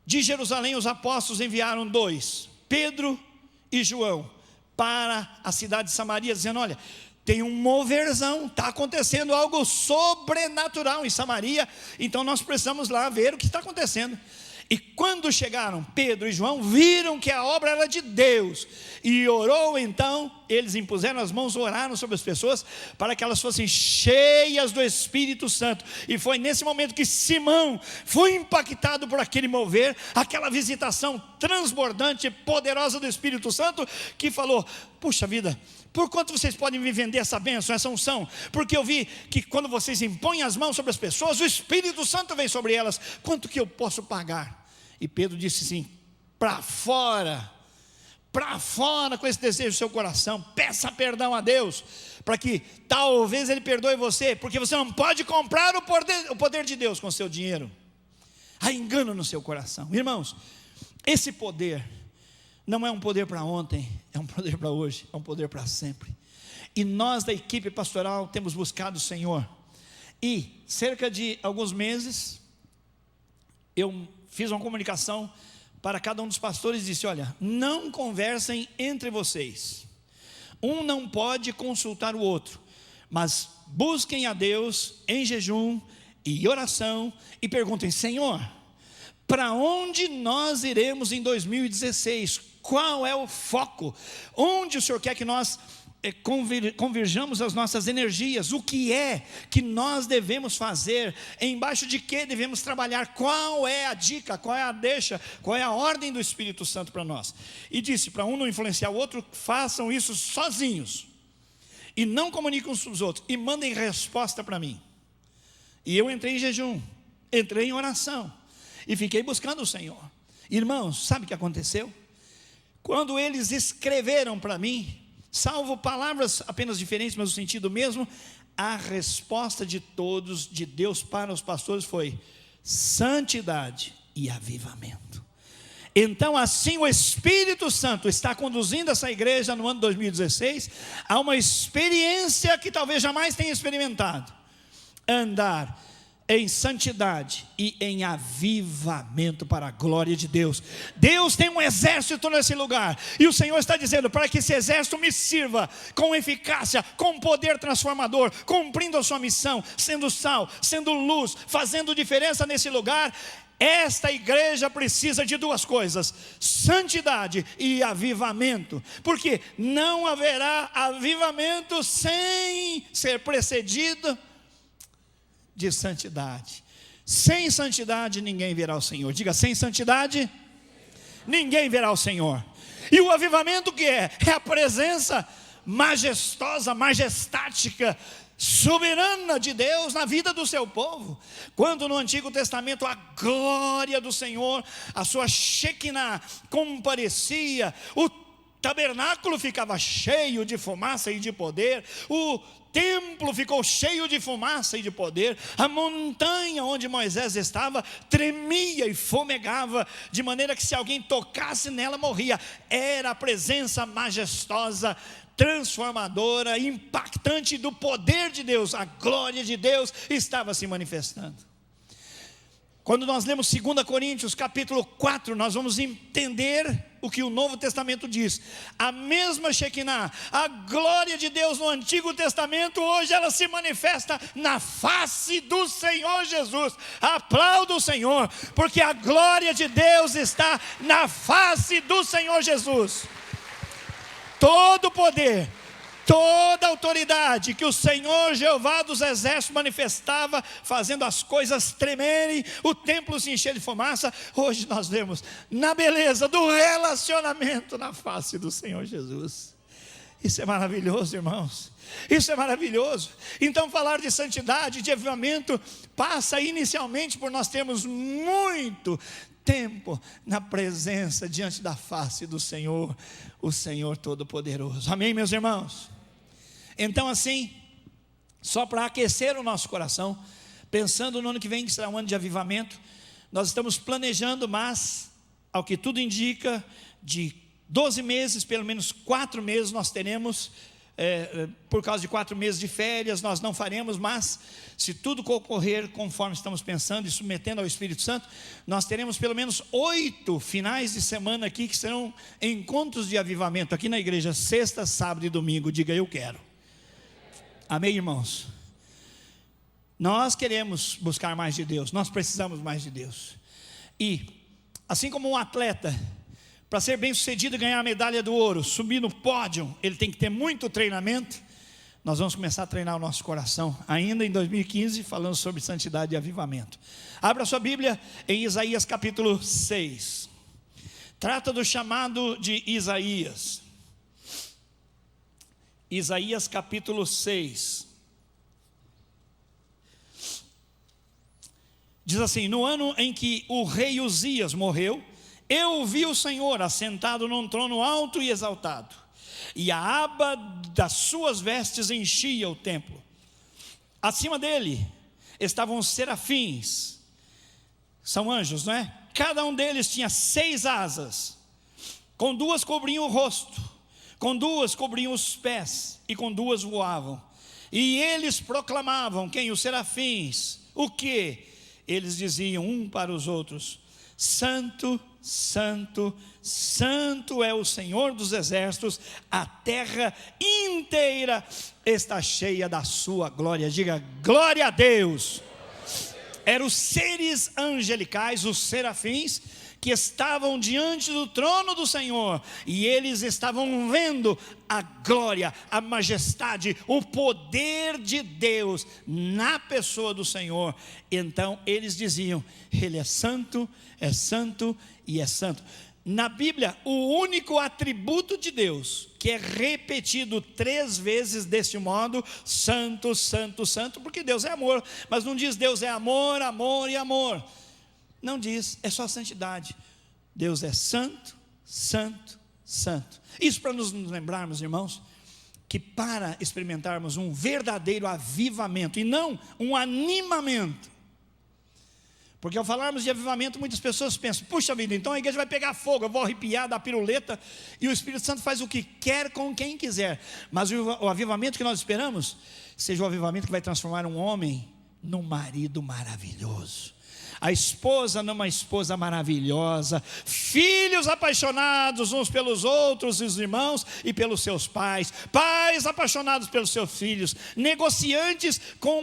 De Jerusalém os apóstolos enviaram 2, Pedro e João, para a cidade de Samaria, dizendo: olha, tem um moverzão, está acontecendo algo sobrenatural em Samaria, então nós precisamos lá ver o que está acontecendo. E quando chegaram, Pedro e João viram que a obra era de Deus, e orou então, eles impuseram as mãos, oraram sobre as pessoas, para que elas fossem cheias do Espírito Santo. E foi nesse momento que Simão foi impactado por aquele mover, aquela visitação transbordante, poderosa do Espírito Santo, que falou: puxa vida, por quanto vocês podem me vender essa bênção, essa unção? Porque eu vi que quando vocês impõem as mãos sobre as pessoas, o Espírito Santo vem sobre elas. Quanto que eu posso pagar? E Pedro disse assim: para fora com esse desejo do seu coração, peça perdão a Deus, para que talvez Ele perdoe você, porque você não pode comprar o poder de Deus com o seu dinheiro. Há engano no seu coração. Irmãos, esse poder não é um poder para ontem, é um poder para hoje, é um poder para sempre. E nós da equipe pastoral temos buscado o Senhor. E cerca de alguns meses, eu fiz uma comunicação para cada um dos pastores e disse: olha, não conversem entre vocês, um não pode consultar o outro, mas busquem a Deus em jejum e oração, e perguntem: Senhor, para onde nós iremos em 2016? Qual é o foco? Onde o Senhor quer que nós converjamos as nossas energias? O que é que nós devemos fazer? Embaixo de que devemos trabalhar? Qual é a dica? Qual é a deixa? Qual é a ordem do Espírito Santo para nós? E disse para um não influenciar o outro: façam isso sozinhos, e não comuniquem uns com os outros, e mandem resposta para mim. E eu entrei em jejum, entrei em oração, e fiquei buscando o Senhor. Irmãos, sabe o que aconteceu? Quando eles escreveram para mim, salvo palavras apenas diferentes, mas o sentido mesmo, a resposta de todos, de Deus para os pastores, foi santidade e avivamento. Então assim o Espírito Santo está conduzindo essa igreja no ano 2016 a uma experiência que talvez jamais tenha experimentado: andar em santidade e em avivamento para a glória de Deus. Deus tem um exército nesse lugar, e o Senhor está dizendo para que esse exército me sirva com eficácia, com poder transformador, cumprindo a sua missão, sendo sal, sendo luz, fazendo diferença nesse lugar. Esta igreja precisa de 2 coisas: santidade e avivamento, porque não haverá avivamento sem ser precedido de santidade. Sem santidade ninguém verá o Senhor. Diga: sem santidade ninguém verá o Senhor. E o avivamento o que é? É a presença majestosa, majestática, soberana de Deus na vida do seu povo. Quando no Antigo Testamento a glória do Senhor, a sua Shekinah comparecia, o tabernáculo ficava cheio de fumaça e de poder, o templo ficou cheio de fumaça e de poder, a montanha onde Moisés estava tremia e fumegava, de maneira que se alguém tocasse nela morria. Era a presença majestosa, transformadora, impactante do poder de Deus. A glória de Deus estava se manifestando. Quando nós lemos 2 Coríntios capítulo 4, nós vamos entender o que o Novo Testamento diz. A mesma Shekinah, a glória de Deus no Antigo Testamento, hoje ela se manifesta na face do Senhor Jesus. Aplauda o Senhor, porque a glória de Deus está na face do Senhor Jesus. Todo o poder, toda a autoridade que o Senhor Jeová dos Exércitos manifestava, fazendo as coisas tremerem, o templo se encher de fumaça, hoje nós vemos na beleza do relacionamento na face do Senhor Jesus. Isso é maravilhoso, irmãos. Isso é maravilhoso. Então falar de santidade, de avivamento, passa inicialmente por nós termos muito tempo na presença, diante da face do Senhor, o Senhor Todo-Poderoso. Amém, meus irmãos? Então assim, só para aquecer o nosso coração, pensando no ano que vem, que será um ano de avivamento, nós estamos planejando, mas ao que tudo indica, de 12 meses, pelo menos 4 meses nós teremos, por causa de 4 meses de férias, nós não faremos, mas se tudo ocorrer conforme estamos pensando e submetendo ao Espírito Santo, nós teremos pelo menos 8 finais de semana aqui, que serão encontros de avivamento, aqui na igreja, sexta, sábado e domingo. Diga, eu quero. Amém, irmãos? Nós queremos buscar mais de Deus, nós precisamos mais de Deus. E, assim como um atleta, para ser bem sucedido e ganhar a medalha do ouro, subir no pódio, ele tem que ter muito treinamento. Nós vamos começar a treinar o nosso coração, ainda em 2015, falando sobre santidade e avivamento. Abra sua Bíblia em Isaías capítulo 6. Trata do chamado de Isaías. Isaías capítulo 6. Diz assim: no ano em que o rei Uzias morreu, eu vi o Senhor assentado num trono alto e exaltado, e a aba das suas vestes enchia o templo. Acima dele estavam os serafins, são anjos, não é? Cada um deles tinha 6 asas, com 2 cobriam o rosto, com 2 cobriam os pés, e com 2 voavam. E eles proclamavam, quem? Os serafins, o que? Eles diziam um para os outros: Santo, Santo, Santo é o Senhor dos exércitos, a terra inteira está cheia da sua glória. Diga, glória a Deus. Eram os seres angelicais, os serafins, que estavam diante do trono do Senhor, e eles estavam vendo a glória, a majestade, o poder de Deus na pessoa do Senhor. Então eles diziam: Ele é santo e é santo. Na Bíblia, o único atributo de Deus que é repetido 3 vezes deste modo: santo, santo, santo, porque Deus é amor, mas não diz Deus é amor, amor e amor. Não diz, é só santidade. Deus é santo, santo, santo. Isso para nos lembrarmos, irmãos, que para experimentarmos um verdadeiro avivamento e não um animamento, porque ao falarmos de avivamento, muitas pessoas pensam: puxa vida, então a igreja vai pegar fogo, eu vou arrepiar, dar piruleta, e o Espírito Santo faz o que quer com quem quiser. Mas o avivamento que nós esperamos seja o avivamento que vai transformar um homem num marido maravilhoso, a esposa numa esposa maravilhosa, filhos apaixonados uns pelos outros, os irmãos e pelos seus pais, pais apaixonados pelos seus filhos, negociantes com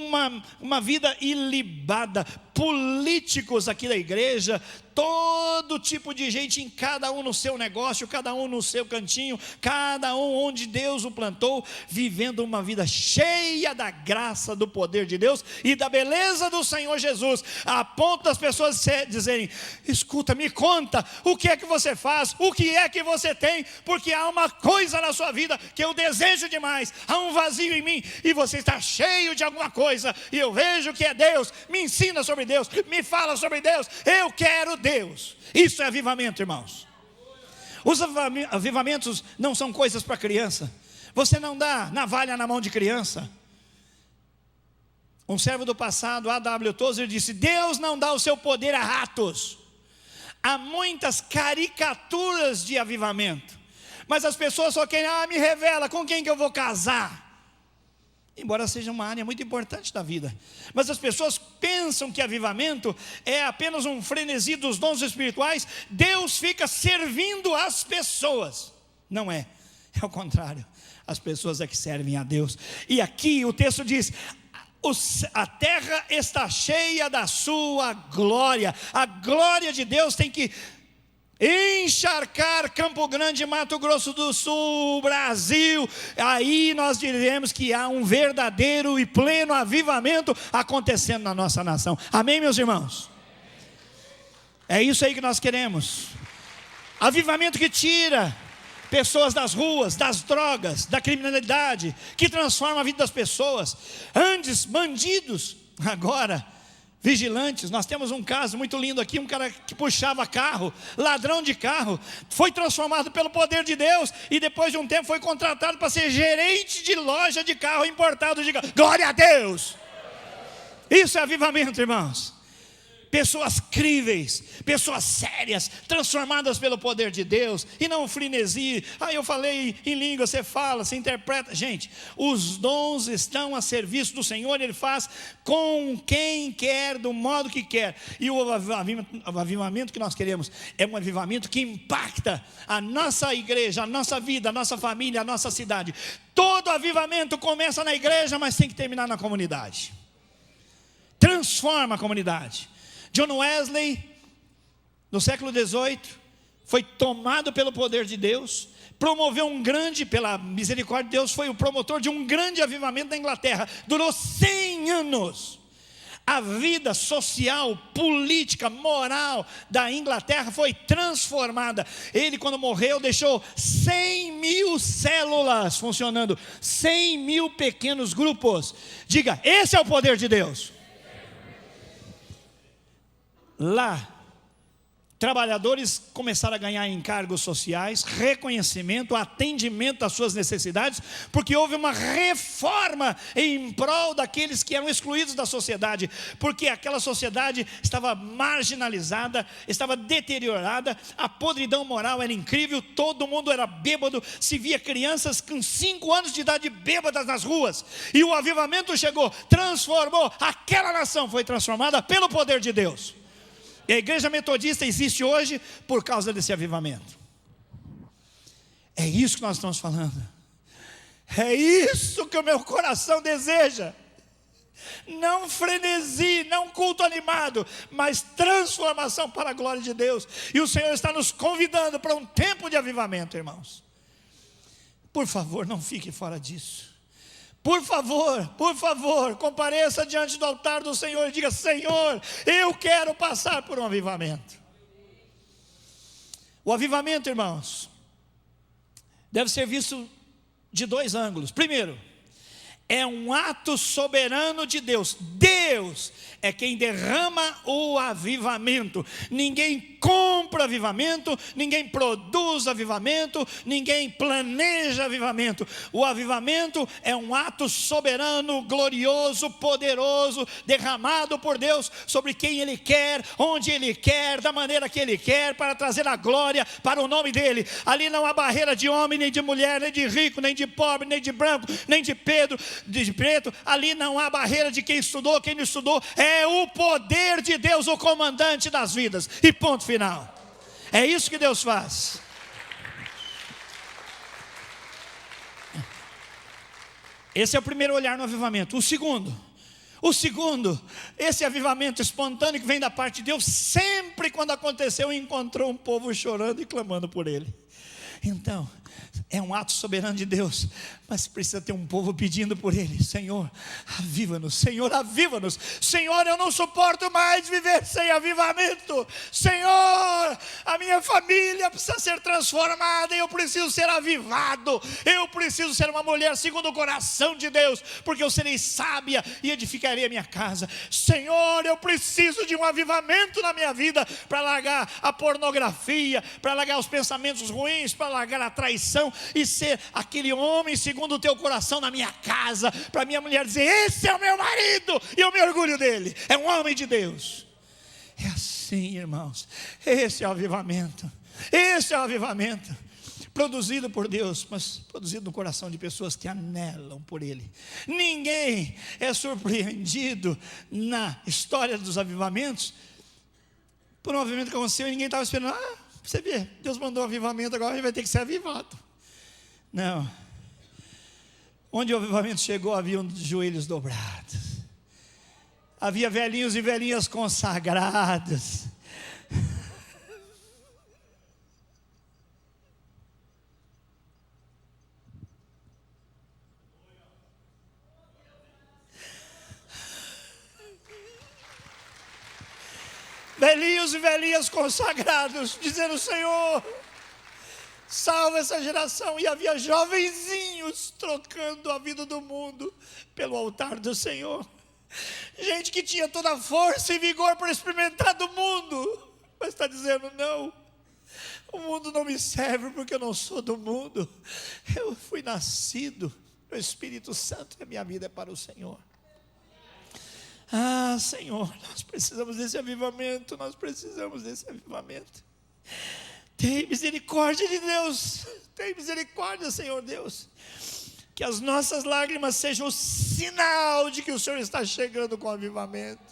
uma vida ilibada, políticos aqui da igreja, todo tipo de gente, em cada um no seu negócio, cada um no seu cantinho, cada um onde Deus o plantou, vivendo uma vida cheia da graça, do poder de Deus e da beleza do Senhor Jesus, a ponto das pessoas dizerem: escuta, me conta, o que é que você faz, o que é que você tem, porque há uma coisa na sua vida que eu desejo demais, há um vazio em mim, e você está cheio de alguma coisa, e eu vejo que é Deus. Me ensina sobre Deus, me fala sobre Deus, eu quero Deus. Isso é avivamento, irmãos. Os avivamentos não são coisas para criança. Você não dá navalha na mão de criança. Um servo do passado, A.W. Tozer, disse: Deus não dá o seu poder a ratos. Há muitas caricaturas de avivamento, mas as pessoas só querem: me revela, com quem que eu vou casar? Embora seja uma área muito importante da vida, mas as pessoas pensam que avivamento é apenas um frenesi dos dons espirituais. Deus fica servindo as pessoas. Não é, é o contrário. As pessoas é que servem a Deus. E aqui o texto diz: a terra está cheia da sua glória. A glória de Deus tem que encharcar Campo Grande, Mato Grosso do Sul, Brasil. Aí nós diremos que há um verdadeiro e pleno avivamento acontecendo na nossa nação. Amém, meus irmãos? É isso aí que nós queremos. Avivamento que tira pessoas das ruas, das drogas, da criminalidade, que transforma a vida das pessoas. Antes, bandidos, agora vigilantes. Nós temos um caso muito lindo aqui, um cara que puxava carro, ladrão de carro, foi transformado pelo poder de Deus, e depois de um tempo foi contratado para ser gerente de loja de carro importado. Diga glória a Deus. Isso é avivamento, irmãos. Pessoas críveis, pessoas sérias, transformadas pelo poder de Deus, e não frenesi. Eu falei em língua, você fala, você interpreta. Gente, os dons estão a serviço do Senhor. Ele faz com quem quer, do modo que quer. E o avivamento que nós queremos é um avivamento que impacta a nossa igreja, a nossa vida, a nossa família, a nossa cidade. Todo avivamento começa na igreja, mas tem que terminar na comunidade. Transforma a comunidade. John Wesley, no século XVIII, foi tomado pelo poder de Deus, promoveu pela misericórdia de Deus, foi o promotor de um grande avivamento na Inglaterra. Durou 100 anos. A vida social, política, moral da Inglaterra foi transformada. Ele, quando morreu, deixou 100 mil células funcionando, 100 mil pequenos grupos. Diga, esse é o poder de Deus. Lá, trabalhadores começaram a ganhar encargos sociais, reconhecimento, atendimento às suas necessidades, porque houve uma reforma em prol daqueles que eram excluídos da sociedade, porque aquela sociedade estava marginalizada, estava deteriorada, a podridão moral era incrível, todo mundo era bêbado, se via crianças com 5 anos de idade bêbadas nas ruas, e o avivamento chegou, transformou, aquela nação foi transformada pelo poder de Deus. E a igreja metodista existe hoje por causa desse avivamento. É isso que nós estamos falando. É isso que o meu coração deseja. Não frenesi, não culto animado, mas transformação para a glória de Deus. E o Senhor está nos convidando para um tempo de avivamento, irmãos. Por favor, não fique fora disso. Por favor, compareça diante do altar do Senhor e diga: Senhor, eu quero passar por um avivamento. O avivamento, irmãos, deve ser visto de 2 ângulos. Primeiro, é um ato soberano de Deus. Deus é quem derrama o avivamento. Ninguém compra avivamento, ninguém produz avivamento, ninguém planeja avivamento. O avivamento é um ato soberano, glorioso, poderoso, derramado por Deus sobre quem Ele quer, onde Ele quer, da maneira que Ele quer, para trazer a glória para o nome dEle. Ali não há barreira de homem, nem de mulher, nem de rico, nem de pobre, nem de branco, nem de preto. Ali não há barreira de quem estudou, quem não estudou. É o poder de Deus, o comandante das vidas. E ponto final. É isso que Deus faz. Esse é o primeiro olhar no avivamento. O segundo, esse avivamento espontâneo que vem da parte de Deus, sempre quando aconteceu, encontrou um povo chorando e clamando por Ele. Então, É um ato soberano de Deus, mas precisa ter um povo pedindo por Ele: Senhor, aviva-nos, Senhor, aviva-nos. Senhor, eu não suporto mais viver sem avivamento. Senhor, a minha família precisa ser transformada, eu preciso ser avivado. Eu preciso ser uma mulher segundo o coração de Deus, porque eu serei sábia e edificarei a minha casa. Senhor, eu preciso de um avivamento na minha vida, para largar a pornografia, para largar os pensamentos ruins, para largar a traição, e ser aquele homem segundo o teu coração na minha casa, para minha mulher dizer: esse é o meu marido, e eu me orgulho dele, é um homem de Deus. É assim, irmãos, esse é o avivamento. Esse é o avivamento, produzido por Deus, mas produzido no coração de pessoas que anelam por Ele. Ninguém é surpreendido na história dos avivamentos por um avivamento que aconteceu e ninguém estava esperando. Você vê, Deus mandou um avivamento, agora a gente vai ter que ser avivado. Não. Onde o avivamento chegou, havia joelhos dobrados, havia velhinhos e velhinhas consagrados. Velhinhos e velhinhas consagrados, dizendo: Senhor, salva essa geração. E havia jovenzinhos trocando a vida do mundo pelo altar do Senhor. Gente que tinha toda a força e vigor para experimentar do mundo, mas está dizendo: não, o mundo não me serve, porque eu não sou do mundo. Eu fui nascido no Espírito Santo e a minha vida é para o Senhor. Senhor, nós precisamos desse avivamento. Nós precisamos desse avivamento. Tem misericórdia de Deus. Tem misericórdia, Senhor Deus. Que as nossas lágrimas sejam o sinal de que o Senhor está chegando com o avivamento.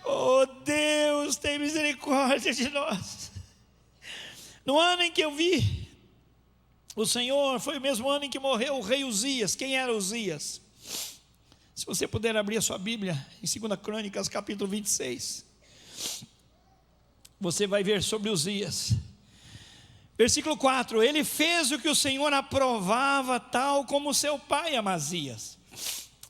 Oh Deus, tem misericórdia de nós. No ano em que eu vi o Senhor, foi o mesmo ano em que morreu o rei Uzias. Quem era Uzias? Se você puder abrir a sua Bíblia em 2 Crônicas, capítulo 26, você vai ver sobre Uzias. Versículo 4: ele fez o que o Senhor aprovava, tal como seu pai Amazias,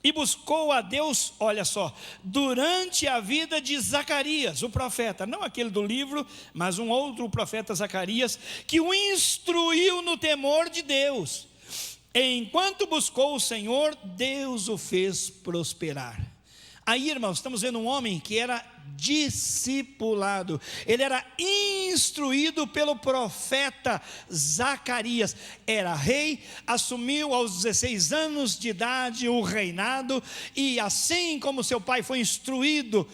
e buscou a Deus, olha só, durante a vida de Zacarias, o profeta, não aquele do livro, mas um outro profeta, Zacarias, que o instruiu no temor de Deus. Enquanto buscou o Senhor, Deus o fez prosperar. Aí, irmãos, estamos vendo um homem que era discipulado. Ele era instruído pelo profeta Zacarias. Era rei, assumiu aos 16 anos de idade o reinado. E assim como seu pai foi instruído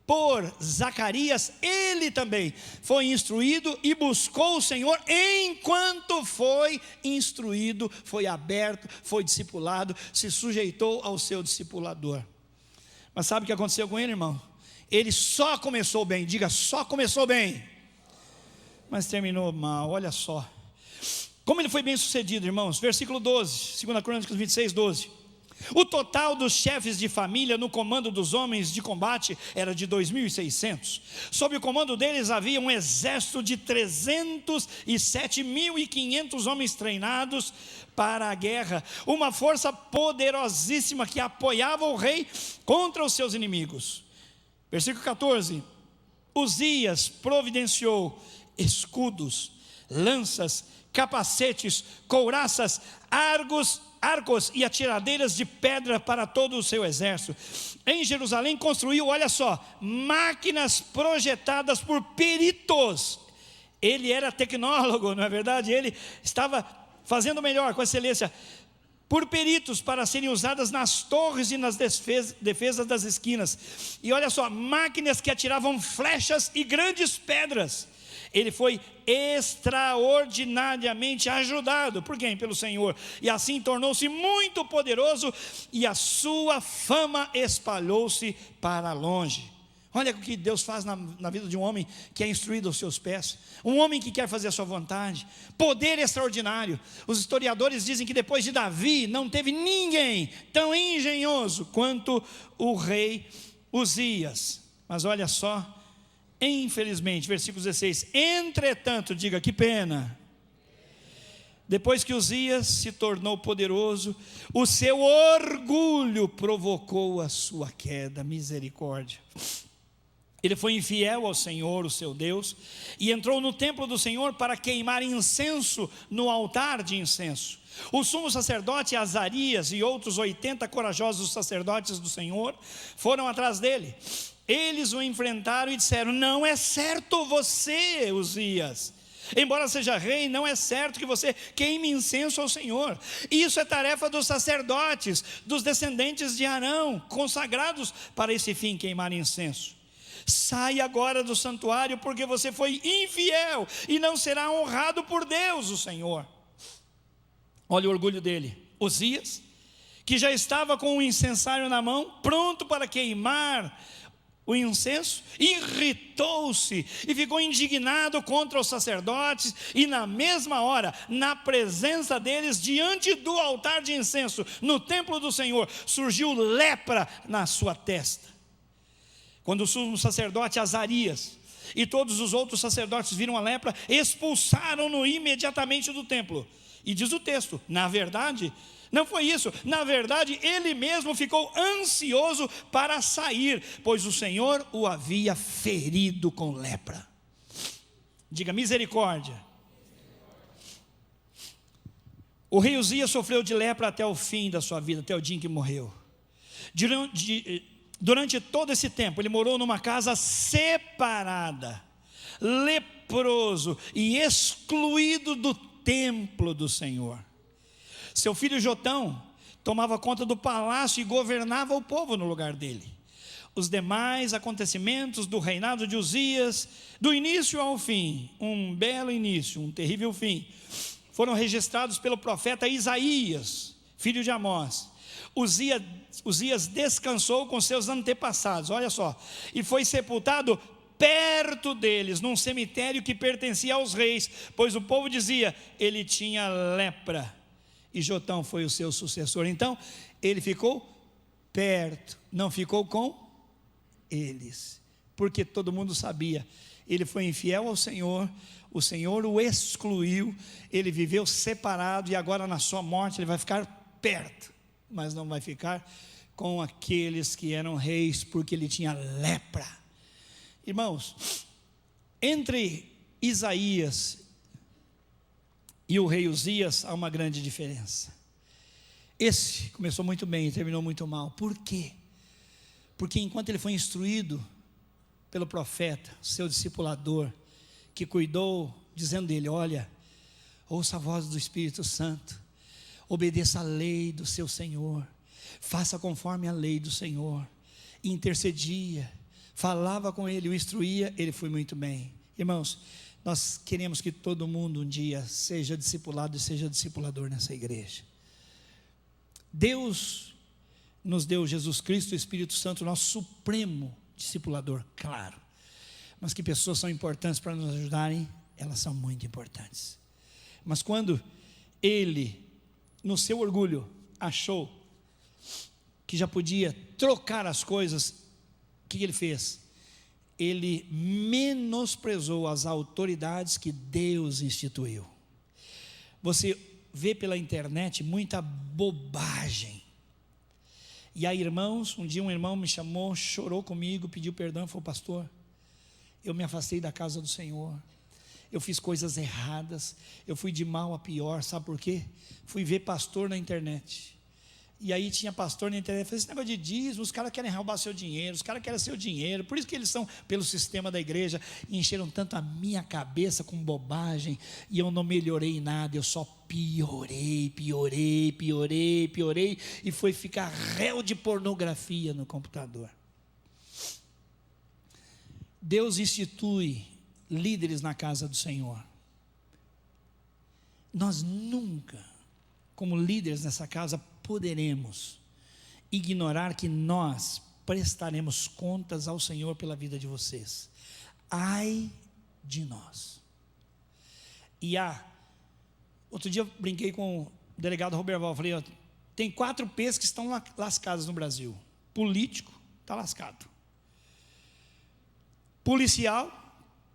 por Zacarias, ele também foi instruído e buscou o Senhor. Enquanto foi instruído, foi aberto, foi discipulado, se sujeitou ao seu discipulador. Mas sabe o que aconteceu com ele, irmão? Ele só começou bem, diga, só começou bem, mas terminou mal. Olha só como ele foi bem sucedido, irmãos. Versículo 12, 2 Crônicas 26, 12. O total dos chefes de família no comando dos homens de combate era de 2.600. Sob o comando deles havia um exército de 307.500 homens treinados para a guerra. Uma força poderosíssima que apoiava o rei contra os seus inimigos. Versículo 14. Uzias providenciou escudos, lanças, capacetes, couraças, arcos e atiradeiras de pedra para todo o seu exército. Em Jerusalém construiu, olha só, máquinas projetadas por peritos. Ele era tecnólogo, não é verdade? Ele estava fazendo melhor, com excelência, por peritos, para serem usadas nas torres e nas defesas das esquinas. E olha só, máquinas que atiravam flechas e grandes pedras. Ele foi extraordinariamente ajudado. Por quem? Pelo Senhor. E assim tornou-se muito poderoso, e a sua fama espalhou-se para longe. Olha o que Deus faz na vida de um homem que é instruído aos seus pés. Um homem que quer fazer a sua vontade. Poder extraordinário. Os historiadores dizem que depois de Davi não teve ninguém tão engenhoso quanto o rei Uzias. Mas olha só, infelizmente, versículo 16: entretanto, diga, que pena, Depois que Uzias se tornou poderoso, o seu orgulho provocou a sua queda. Misericórdia. Ele foi infiel ao Senhor, o seu Deus, e entrou no templo do Senhor para queimar incenso no altar de incenso. O sumo sacerdote Azarias e outros 80 corajosos sacerdotes do Senhor foram atrás dele. Eles o enfrentaram e disseram: não é certo você, Uzias. Embora seja rei, não é certo que você queime incenso ao Senhor. Isso é tarefa dos sacerdotes, dos descendentes de Arão, consagrados para esse fim, queimar incenso. Saia agora do santuário, porque você foi infiel e não será honrado por Deus, o Senhor. Olha o orgulho dele. Uzias, que já estava com o incensário na mão, pronto para queimar o incenso, irritou-se e ficou indignado contra os sacerdotes, e na mesma hora, na presença deles, diante do altar de incenso, no templo do Senhor, surgiu lepra na sua testa. Quando o sumo sacerdote Azarias e todos os outros sacerdotes viram a lepra, expulsaram-no imediatamente do templo. E diz o texto, na verdade, não foi isso, na verdade ele mesmo ficou ansioso para sair, pois o Senhor o havia ferido com lepra. Diga misericórdia. O rei Uzias sofreu de lepra até o fim da sua vida, até o dia em que morreu. Durante todo esse tempo, ele morou numa casa separada, leproso e excluído do templo do Senhor. Seu filho Jotão tomava conta do palácio e governava o povo no lugar dele. Os demais acontecimentos do reinado de Uzias, do início ao fim, um belo início, um terrível fim, foram registrados pelo profeta Isaías, filho de Amós. Uzias descansou com seus antepassados, olha só, e foi sepultado perto deles, num cemitério que pertencia aos reis, pois o povo dizia, ele tinha lepra, e Jotão foi o seu sucessor. Então, ele ficou perto, não ficou com eles, porque todo mundo sabia, ele foi infiel ao Senhor, o Senhor o excluiu, ele viveu separado, e agora na sua morte ele vai ficar perto, mas não vai ficar com aqueles que eram reis, porque ele tinha lepra. Irmãos, entre Isaías e o rei Uzias há uma grande diferença. Esse começou muito bem e terminou muito mal. Por quê? Porque enquanto ele foi instruído pelo profeta, seu discipulador, que cuidou, dizendo dele, olha, ouça a voz do Espírito Santo, obedeça a lei do seu Senhor, faça conforme a lei do Senhor, intercedia, falava com ele, o instruía, ele foi muito bem. Irmãos, nós queremos que todo mundo um dia seja discipulado e seja discipulador nessa igreja. Deus nos deu Jesus Cristo, o Espírito Santo, nosso supremo discipulador, claro, mas que pessoas são importantes para nos ajudarem, elas são muito importantes. Mas quando ele, no seu orgulho, achou que já podia trocar as coisas, o que ele fez? Ele menosprezou as autoridades que Deus instituiu. Você vê pela internet muita bobagem. E aí, irmãos, um dia um irmão me chamou, chorou comigo, pediu perdão, falou, pastor, eu me afastei da casa do Senhor, eu fiz coisas erradas, eu fui de mal a pior, sabe por quê? Fui ver pastor na internet, e aí tinha pastor na internet, falei, esse negócio de dízimo, os caras querem roubar seu dinheiro, os caras querem seu dinheiro, por isso que eles são pelo sistema da igreja, e encheram tanto a minha cabeça com bobagem, e eu não melhorei nada, eu só piorei, e foi ficar réu de pornografia no computador. Deus institui líderes na casa do Senhor. Nós nunca, como líderes nessa casa, poderemos ignorar que nós prestaremos contas ao Senhor pela vida de vocês. Ai de nós. E outro dia eu brinquei com o delegado Roberval, falei, ó, tem 4 P's que estão lascados no Brasil. Político, está lascado. Policial,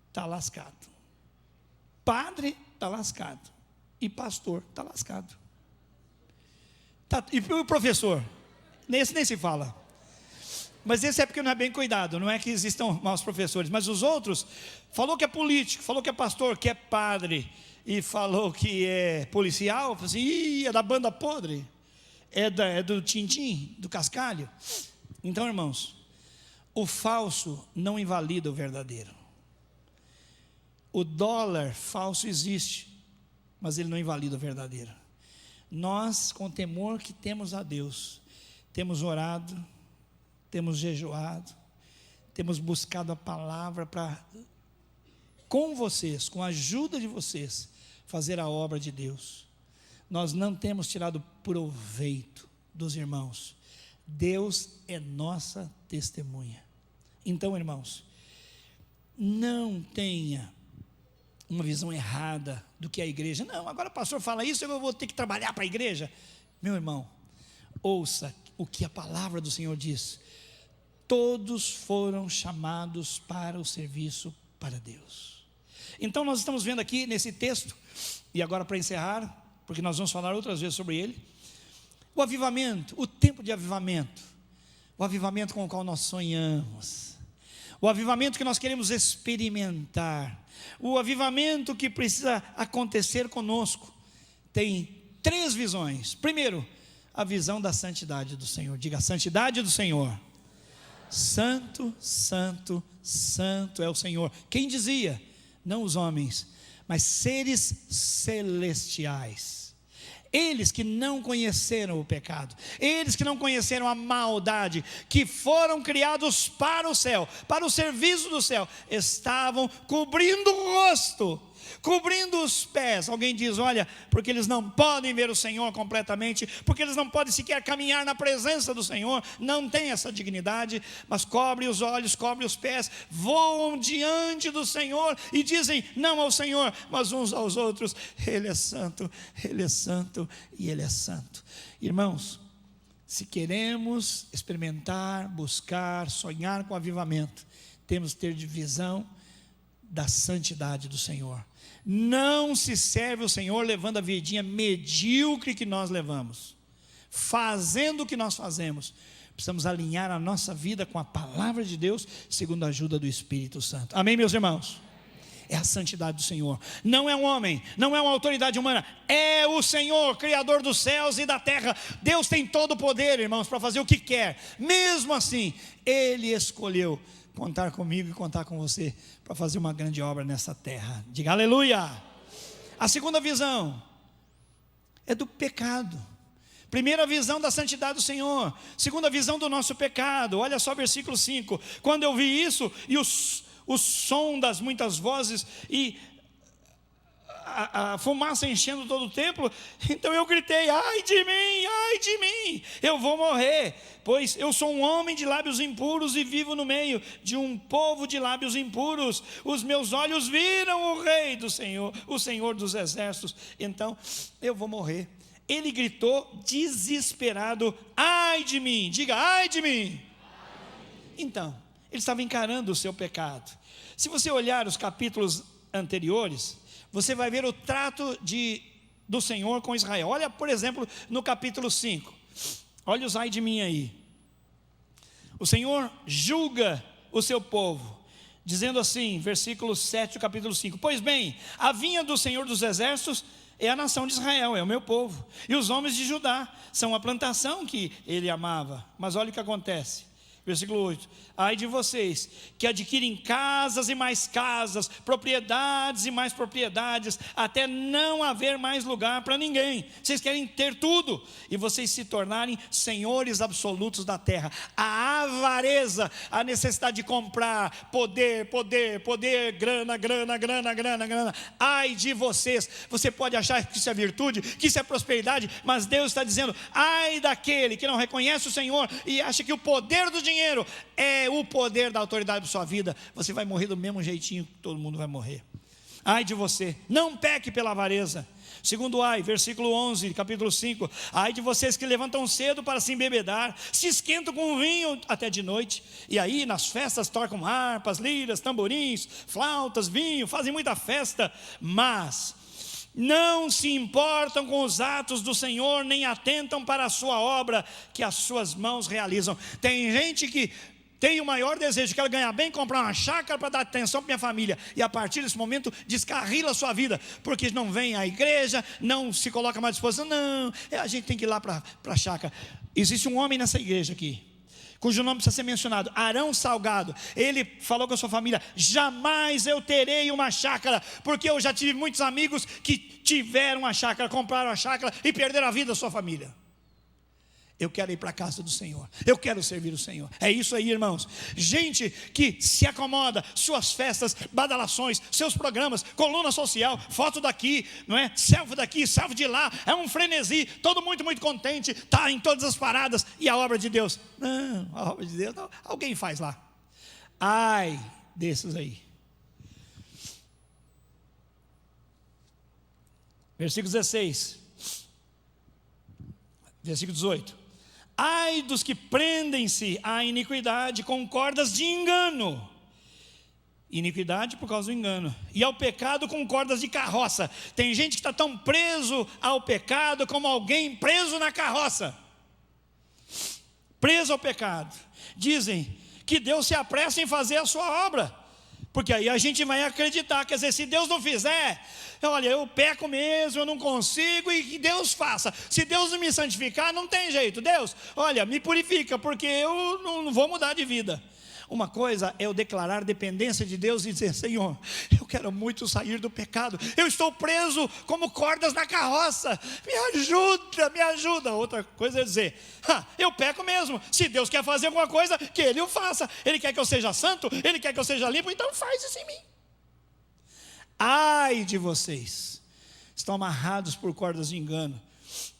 está lascado. Padre, está lascado. e pastor, está lascado. E o professor? Nesse nem se fala. Mas esse é porque não é bem cuidado, não é que existam maus professores, mas os outros, falou que é político, falou que é pastor, que é padre, e falou que é policial, falou assim, é da banda podre, é do tintim, do cascalho. Então, irmãos, o falso não invalida o verdadeiro. O dólar falso existe, mas ele não invalida o verdadeiro. Nós, com o temor que temos a Deus, temos orado, temos jejuado, temos buscado a palavra para, com vocês, com a ajuda de vocês, fazer a obra de Deus. Nós não temos tirado proveito dos irmãos. Deus é nossa testemunha. Então, irmãos, não tenha uma visão errada do que é a igreja. Não, agora o pastor fala isso, eu vou ter que trabalhar para a igreja. Meu irmão, ouça o que a palavra do Senhor diz. Todos foram chamados para o serviço para Deus. Então nós estamos vendo aqui nesse texto, e agora para encerrar, porque nós vamos falar outras vezes sobre ele, o avivamento, o tempo de avivamento, o avivamento com o qual nós sonhamos, o avivamento que nós queremos experimentar, o avivamento que precisa acontecer conosco, tem 3 visões. Primeiro, a visão da santidade do Senhor. Diga, a santidade do Senhor. Santo, santo, santo é o Senhor. Quem dizia? Não os homens, mas seres celestiais. Eles que não conheceram o pecado, eles que não conheceram a maldade, que foram criados para o céu, para o serviço do céu, estavam cobrindo o rosto, cobrindo os pés. Alguém diz, olha, porque eles não podem ver o Senhor completamente, porque eles não podem sequer caminhar na presença do Senhor, não tem essa dignidade, mas cobre os olhos, cobre os pés, voam diante do Senhor e dizem, não ao Senhor, mas uns aos outros, Ele é santo e Ele é santo. Irmãos, se queremos experimentar, buscar, sonhar com avivamento, temos que ter visão da santidade do Senhor. Não se serve o Senhor levando a vidinha medíocre que nós levamos, fazendo o que nós fazemos. Precisamos alinhar a nossa vida com a palavra de Deus, segundo a ajuda do Espírito Santo. Amém, meus irmãos? É a santidade do Senhor. Não é um homem, não é uma autoridade humana, é o Senhor, Criador dos céus e da terra. Deus tem todo o poder, irmãos, para fazer o que quer. Mesmo assim, Ele escolheu contar comigo e contar com você para fazer uma grande obra nessa terra. Diga aleluia. A segunda visão é do pecado. Primeira visão da santidade do Senhor, segunda visão do nosso pecado. Olha só versículo 5. Quando eu vi isso e o som das muitas vozes e a fumaça enchendo todo o templo, então eu gritei, ai de mim, eu vou morrer, pois eu sou um homem de lábios impuros e vivo no meio de um povo de lábios impuros. Os meus olhos viram o Rei do Senhor, o Senhor dos exércitos, então eu vou morrer. Ele gritou desesperado, ai de mim, diga ai de mim. Então, ele estava encarando o seu pecado. Se você olhar os capítulos anteriores, você vai ver o trato do Senhor com Israel. Olha, por exemplo, no capítulo 5. Olha os ai de mim aí. O Senhor julga o seu povo, dizendo assim, versículo 7 do capítulo 5. Pois bem, a vinha do Senhor dos exércitos é a nação de Israel, é o meu povo. E os homens de Judá são a plantação que ele amava. Mas olha o que acontece. Versículo 8, ai de vocês que adquirem casas e mais casas, propriedades e mais propriedades, até não haver mais lugar para ninguém. Vocês querem ter tudo e vocês se tornarem senhores absolutos da terra. A avareza, a necessidade de comprar, poder, grana. Ai de vocês, você pode achar que isso é virtude, que isso é prosperidade, mas Deus está dizendo, ai daquele que não reconhece o Senhor e acha que o poder do dinheiro é o poder da autoridade para sua vida. Você vai morrer do mesmo jeitinho que todo mundo vai morrer. Ai de você, não peque pela avareza. Segundo ai, versículo 11, capítulo 5. Ai de vocês que levantam cedo para se embebedar, se esquentam com vinho até de noite, e aí nas festas tocam harpas, liras, tamborins, flautas, vinho, fazem muita festa, mas não se importam com os atos do Senhor, nem atentam para a sua obra que as suas mãos realizam. Tem gente que tem o maior desejo, quero ganhar bem, comprar uma chácara para dar atenção para minha família, e a partir desse momento descarrila a sua vida, porque não vem à igreja, não se coloca mais à disposição. Não, a gente tem que ir lá para a chácara. Existe um homem nessa igreja aqui, cujo nome precisa ser mencionado, Arão Salgado. Ele falou com a sua família: jamais eu terei uma chácara, porque eu já tive muitos amigos que tiveram uma chácara, compraram a chácara e perderam a vida da sua família. Eu quero ir para a casa do Senhor, eu quero servir o Senhor. É isso aí, irmãos. Gente que se acomoda, suas festas, badalações, seus programas, coluna social, foto daqui, não é? Selfie daqui, selfie de lá, é um frenesi, todo muito contente, está em todas as paradas. E a obra de Deus? Não, a obra de Deus não, alguém faz lá. Ai desses aí. Versículo 16, versículo 18. Ai dos que prendem-se à iniquidade com cordas de engano. Iniquidade por causa do engano. E ao pecado com cordas de carroça. Tem gente que está tão preso ao pecado como alguém preso na carroça. Preso ao pecado. Dizem que Deus se apressa em fazer a sua obra, porque aí a gente vai acreditar. Quer dizer, se Deus não fizer, olha, eu peco mesmo, eu não consigo, e que Deus faça. Se Deus não me santificar, não tem jeito. Deus, olha, me purifica, porque eu não vou mudar de vida. Uma coisa é eu declarar dependência de Deus e dizer: Senhor, eu quero muito sair do pecado, eu estou preso como cordas na carroça, me ajuda. Outra coisa é dizer: eu peco mesmo, se Deus quer fazer alguma coisa, que Ele o faça. Ele quer que eu seja santo, Ele quer que eu seja limpo, então faz isso em mim. Ai de vocês, estão amarrados por cordas de engano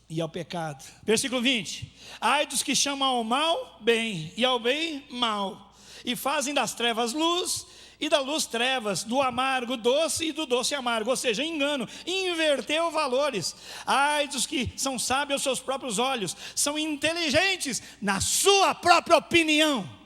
e ao pecado. Versículo 20. Ai dos que chamam ao mal bem, e ao bem mal, e fazem das trevas luz, e da luz trevas, do amargo doce, e do doce amargo. Ou seja, engano, inverteu valores. Ai dos que são sábios aos seus próprios olhos, são inteligentes na sua própria opinião.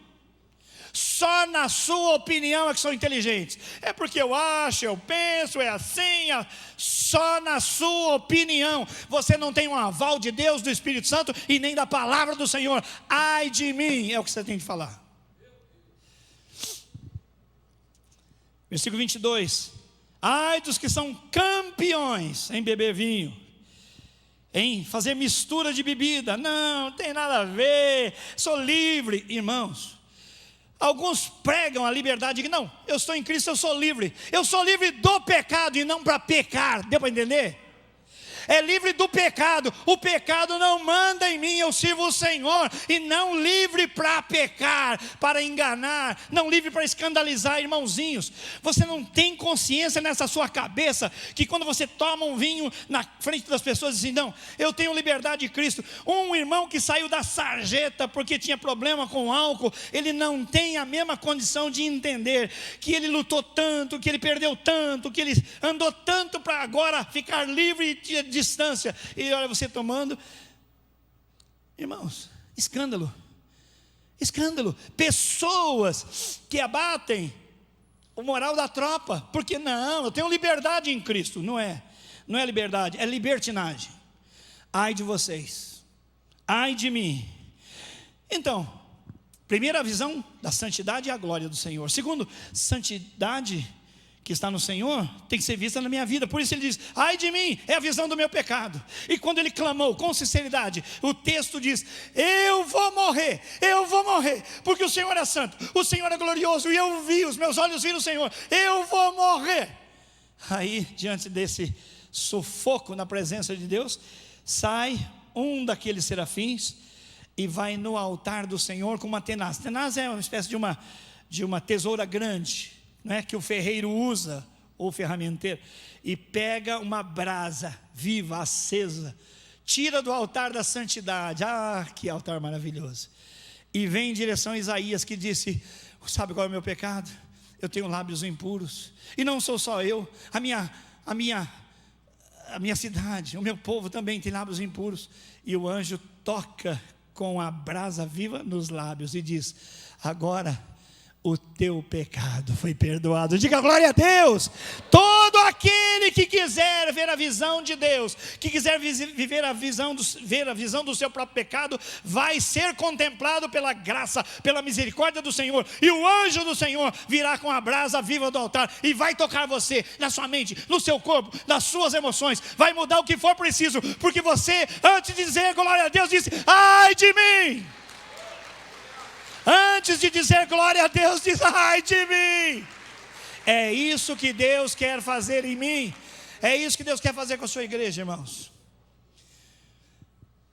Só na sua opinião é que são inteligentes. É porque eu acho, eu penso, é assim. Só na sua opinião. Você não tem um aval de Deus, do Espírito Santo, e nem da palavra do Senhor. Ai de mim, é o que você tem que falar. Versículo 22. Ai dos que são campeões em beber vinho, em fazer mistura de bebida. Não tem nada a ver, sou livre. Irmãos, alguns pregam a liberdade, que não, eu estou em Cristo, eu sou livre do pecado e não para pecar. Deu para entender? É livre do pecado, o pecado não manda em mim, eu sirvo o Senhor, e não livre para pecar, para enganar, não livre para escandalizar. Irmãozinhos, você não tem consciência nessa sua cabeça, que quando você toma um vinho na frente das pessoas, diz assim: não, eu tenho liberdade de Cristo. Um irmão que saiu da sarjeta porque tinha problema com álcool, ele não tem a mesma condição de entender que ele lutou tanto, que ele perdeu tanto, que ele andou tanto para agora ficar livre de distância, e olha você tomando. Irmãos, escândalo, pessoas que abatem o moral da tropa, porque não, eu tenho liberdade em Cristo. Não é liberdade, é libertinagem. Ai de vocês, ai de mim. Então, primeira visão da santidade é a glória do Senhor. Segundo, santidade que está no Senhor tem que ser vista na minha vida. Por isso ele diz: ai de mim, é a visão do meu pecado. E quando ele clamou com sinceridade, o texto diz: eu vou morrer, porque o Senhor é santo, o Senhor é glorioso, e eu vi, os meus olhos viram o Senhor, eu vou morrer. Aí, diante desse sufoco na presença de Deus, sai um daqueles serafins e vai no altar do Senhor com uma tenaz. Tenaz é uma espécie de uma tesoura grande, não é, que o ferreiro usa, ou ferramenteiro, e pega uma brasa viva, acesa, tira do altar da santidade. Que altar maravilhoso! E vem em direção a Isaías, que disse: sabe qual é o meu pecado? Eu tenho lábios impuros, e não sou só eu, a minha cidade, o meu povo também tem lábios impuros. E o anjo toca com a brasa viva nos lábios e diz: agora o teu pecado foi perdoado. Diga glória a Deus. Todo aquele aquele que quiser ver a visão de Deus, que quiser ver a visão do seu próprio pecado, vai ser contemplado pela graça, pela misericórdia do Senhor, e o anjo do Senhor virá com a brasa viva do altar, e vai tocar você, na sua mente, no seu corpo, nas suas emoções, vai mudar o que for preciso, porque você, antes de dizer glória a Deus, disse: ai de mim. Antes de dizer glória a Deus, diz: ai de mim. É isso que Deus quer fazer em mim. É isso que Deus quer fazer com a sua igreja, irmãos.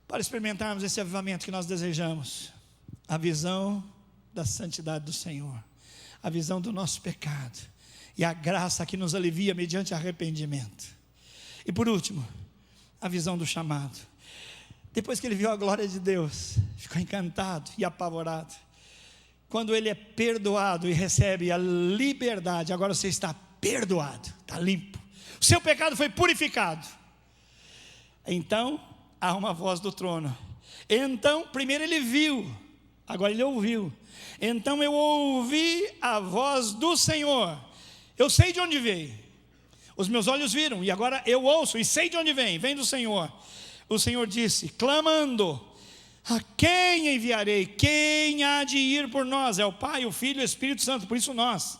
Para experimentarmos esse avivamento que nós desejamos, a visão da santidade do Senhor, a visão do nosso pecado e a graça que nos alivia mediante arrependimento. E por último, a visão do chamado. Depois que ele viu a glória de Deus, ficou encantado e apavorado. Quando ele é perdoado e recebe a liberdade, agora você está perdoado, está limpo, o seu pecado foi purificado. Então há uma voz do trono. Então, primeiro ele viu, agora ele ouviu. Então eu ouvi a voz do Senhor. Eu sei de onde veio, os meus olhos viram, e agora eu ouço e sei de onde vem do Senhor. O Senhor disse, clamando: a quem enviarei? Quem há de ir por nós? É o Pai, o Filho e o Espírito Santo, por isso nós.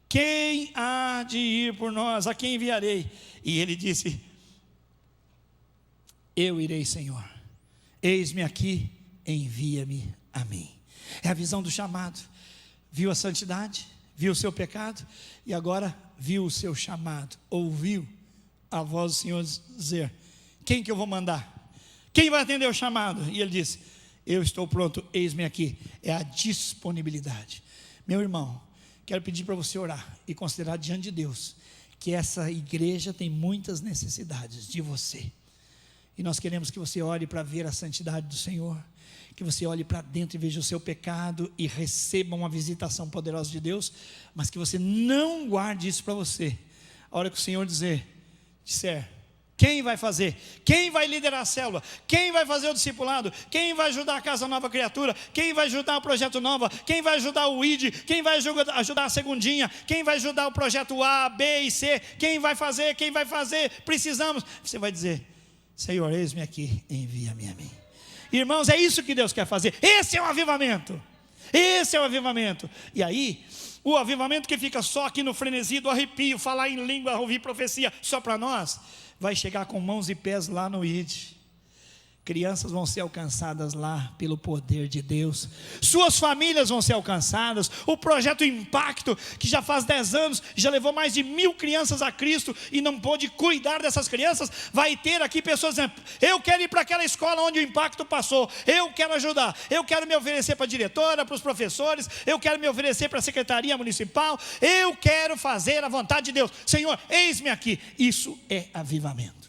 Quem há de ir por nós? A quem enviarei? E ele disse: eu irei, Senhor. Eis-me aqui, envia-me a mim. É a visão do chamado. Viu a santidade, viu o seu pecado, e agora viu o seu chamado. Ouviu a voz do Senhor dizer: quem que eu vou mandar? Quem vai atender o chamado? E ele disse: eu estou pronto, eis-me aqui. É a disponibilidade. Meu irmão, quero pedir para você orar e considerar diante de Deus que essa igreja tem muitas necessidades de você. E nós queremos que você ore para ver a santidade do Senhor, que você olhe para dentro e veja o seu pecado e receba uma visitação poderosa de Deus, mas que você não guarde isso para você. A hora que o Senhor disser: quem vai fazer? Quem vai liderar a célula? Quem vai fazer o discipulado? Quem vai ajudar a Casa Nova Criatura? Quem vai ajudar o Projeto Nova? Quem vai ajudar o ID? Quem vai ajudar a Segundinha? Quem vai ajudar o Projeto A, B e C? Quem vai fazer? Quem vai fazer? Precisamos. Você vai dizer: Senhor, eis-me aqui, envia-me a mim. Irmãos, é isso que Deus quer fazer. Esse é o avivamento. Esse é o avivamento. E aí, o avivamento que fica só aqui no frenesi do arrepio, falar em língua, ouvir profecia só para nós, vai chegar com mãos e pés lá no ID. Crianças vão ser alcançadas lá pelo poder de Deus. Suas famílias vão ser alcançadas. O projeto Impacto, que já faz 10 anos, já levou mais de 1000 crianças a Cristo e não pôde cuidar dessas crianças, vai ter aqui pessoas dizendo: eu quero ir para aquela escola onde o Impacto passou, eu quero ajudar, eu quero me oferecer para a diretora, para os professores, eu quero me oferecer para a secretaria municipal, eu quero fazer a vontade de Deus. Senhor, eis-me aqui. Isso é avivamento.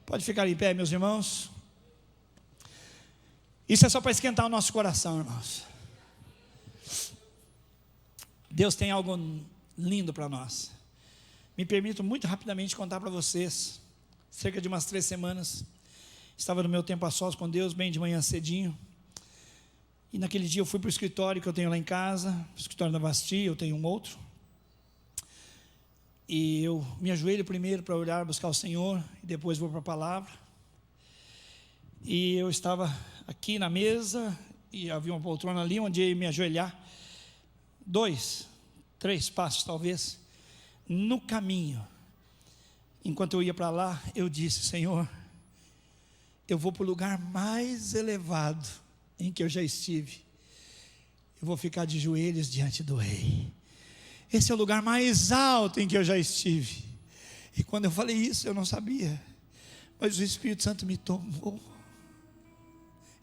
Pode ficar em pé, meus irmãos. Isso é só para esquentar o nosso coração, irmãos. Deus tem algo lindo para nós. Me permito muito rapidamente contar para vocês. Cerca de umas 3 semanas, estava no meu tempo a sós com Deus, bem de manhã cedinho. E naquele dia eu fui para o escritório que eu tenho lá em casa, o escritório da Basti, eu tenho um outro. E eu me ajoelho primeiro para orar, buscar o Senhor, e depois vou para a palavra. E eu estava aqui na mesa, e havia uma poltrona ali onde eu ia me ajoelhar. 2, 3 passos talvez. No caminho, enquanto eu ia para lá, eu disse: Senhor, eu vou para o lugar mais elevado em que eu já estive. Eu vou ficar de joelhos diante do Rei. Esse é o lugar mais alto em que eu já estive. E quando eu falei isso, eu não sabia, mas o Espírito Santo me tomou.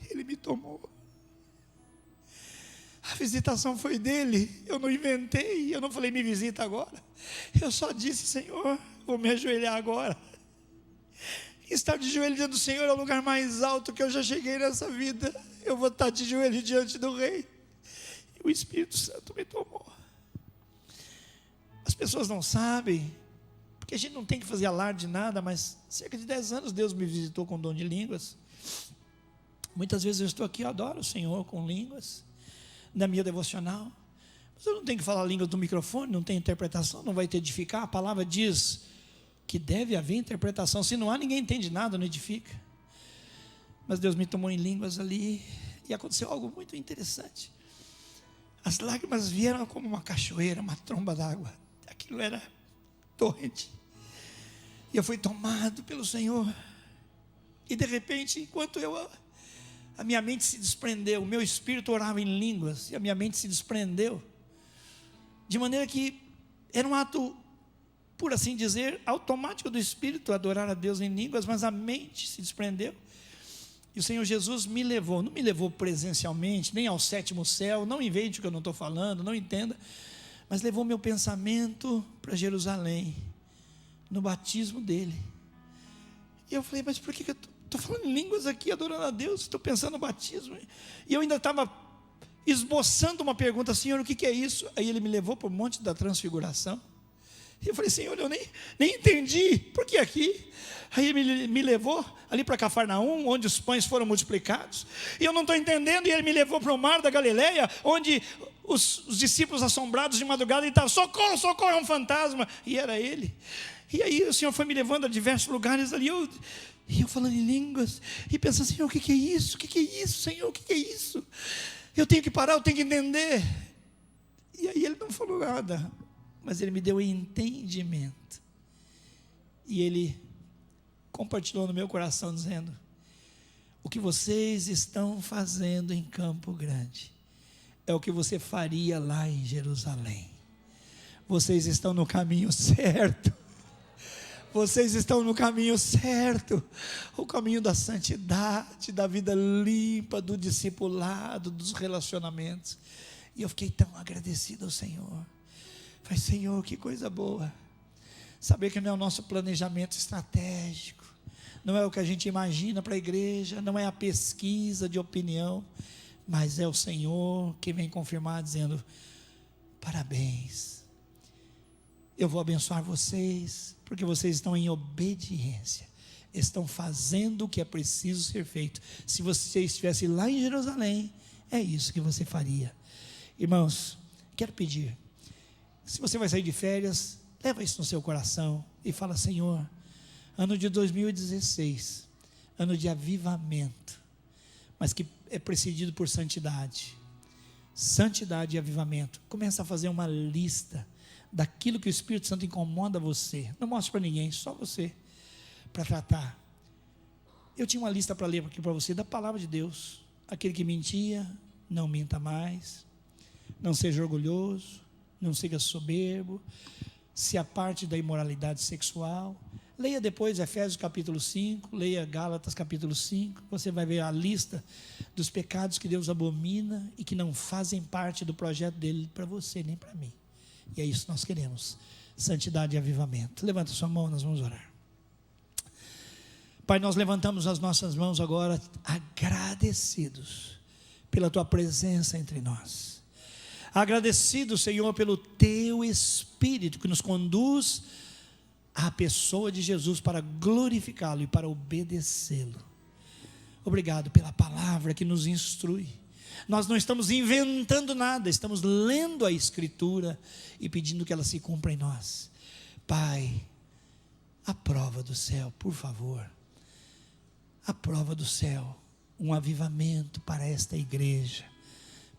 Ele me tomou. A visitação foi dele. Eu não inventei, eu não falei: me visita agora. Eu só disse: Senhor, vou me ajoelhar agora. Estar de joelho diante do Senhor é o lugar mais alto que eu já cheguei nessa vida. Eu vou estar de joelho diante do Rei. E o Espírito Santo me tomou. As pessoas não sabem, porque a gente não tem que fazer alarde de nada, mas cerca de 10 anos Deus me visitou com dom de línguas. Muitas vezes eu estou aqui, eu adoro o Senhor com línguas, na minha devocional. Você não tem que falar a língua do microfone, não tem interpretação, não vai te edificar. A palavra diz que deve haver interpretação. Se não há, ninguém entende nada, não edifica. Mas Deus me tomou em línguas ali e aconteceu algo muito interessante. As lágrimas vieram como uma cachoeira, uma tromba d'água. Aquilo era torrente. E eu fui tomado pelo Senhor. E de repente, enquanto a minha mente se desprendeu, o meu espírito orava em línguas e a minha mente se desprendeu. De maneira que era um ato, por assim dizer, automático do espírito adorar a Deus em línguas, mas a mente se desprendeu. E o Senhor Jesus me levou, não me levou presencialmente, nem ao sétimo céu, não invente o que eu não estou falando, não entenda, mas levou meu pensamento para Jerusalém, no batismo dele. E eu falei, mas por que eu estou falando em línguas aqui, adorando a Deus, estou pensando no batismo? E eu ainda estava esboçando uma pergunta, Senhor, o que é isso? Aí ele me levou para o Monte da Transfiguração. E eu falei, Senhor, eu nem entendi, por que aqui? Aí ele me levou ali para Cafarnaum, onde os pães foram multiplicados, e eu não estou entendendo, e ele me levou para o mar da Galileia, onde os discípulos assombrados de madrugada gritavam, socorro, socorro, é um fantasma, e era ele. E aí o Senhor foi me levando a diversos lugares ali, e eu falando em línguas, e pensando, Senhor, o que é isso? O que é isso, Senhor, o que é isso? Eu tenho que parar, eu tenho que entender. E aí ele não falou nada, mas ele me deu entendimento. E ele compartilhou no meu coração dizendo, o que vocês estão fazendo em Campo Grande é o que você faria lá em Jerusalém. Vocês estão no caminho certo. Vocês estão no caminho certo, o caminho da santidade, da vida limpa, do discipulado, dos relacionamentos. E eu fiquei tão agradecido ao Senhor. Falei, Senhor, que coisa boa. Saber que não é o nosso planejamento estratégico, não é o que a gente imagina para a igreja, não é a pesquisa de opinião, mas é o Senhor que vem confirmar dizendo, parabéns. Eu vou abençoar vocês, porque vocês estão em obediência, estão fazendo o que é preciso ser feito. Se você estivesse lá em Jerusalém, é isso que você faria. Irmãos, quero pedir, se você vai sair de férias, leva isso no seu coração e fala, Senhor, ano de 2016, ano de avivamento, mas que é precedido por santidade e avivamento. Começa a fazer uma lista daquilo que o Espírito Santo incomoda você, não mostre para ninguém, só você, para tratar. Eu tinha uma lista para ler aqui para você, da palavra de Deus. Aquele que mentia, não minta mais, não seja orgulhoso, não seja soberbo, se aparte da imoralidade sexual. Leia depois Efésios capítulo 5, leia Gálatas capítulo 5, você vai ver a lista dos pecados que Deus abomina e que não fazem parte do projeto dele para você, nem para mim. E é isso que nós queremos, santidade e avivamento. Levanta sua mão, nós vamos orar. Pai, nós levantamos as nossas mãos agora, agradecidos pela Tua presença entre nós. Agradecidos, Senhor, pelo Teu Espírito que nos conduz à pessoa de Jesus para glorificá-lo e para obedecê-lo. Obrigado pela palavra que nos instrui. Nós não estamos inventando nada, estamos lendo a Escritura e pedindo que ela se cumpra em nós. Pai, a prova do céu, por favor, a prova do céu, um avivamento para esta igreja,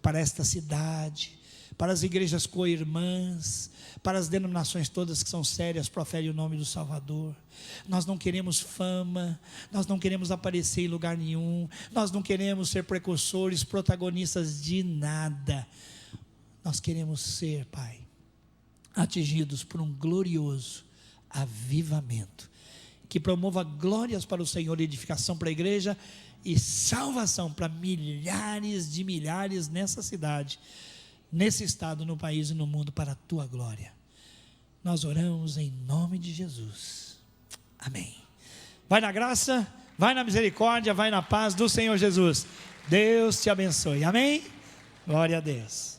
para esta cidade, para as igrejas co-irmãs, para as denominações todas que são sérias, proferem o nome do Salvador. Nós não queremos fama, nós não queremos aparecer em lugar nenhum, nós não queremos ser precursores, protagonistas de nada. Nós queremos ser, Pai, atingidos por um glorioso avivamento, que promova glórias para o Senhor, edificação para a igreja e salvação para milhares de milhares nessa cidade, nesse estado, no país e no mundo, para a Tua glória. Nós oramos em nome de Jesus. Amém. Vai na graça, vai na misericórdia, vai na paz do Senhor Jesus. Deus te abençoe. Amém? Glória a Deus.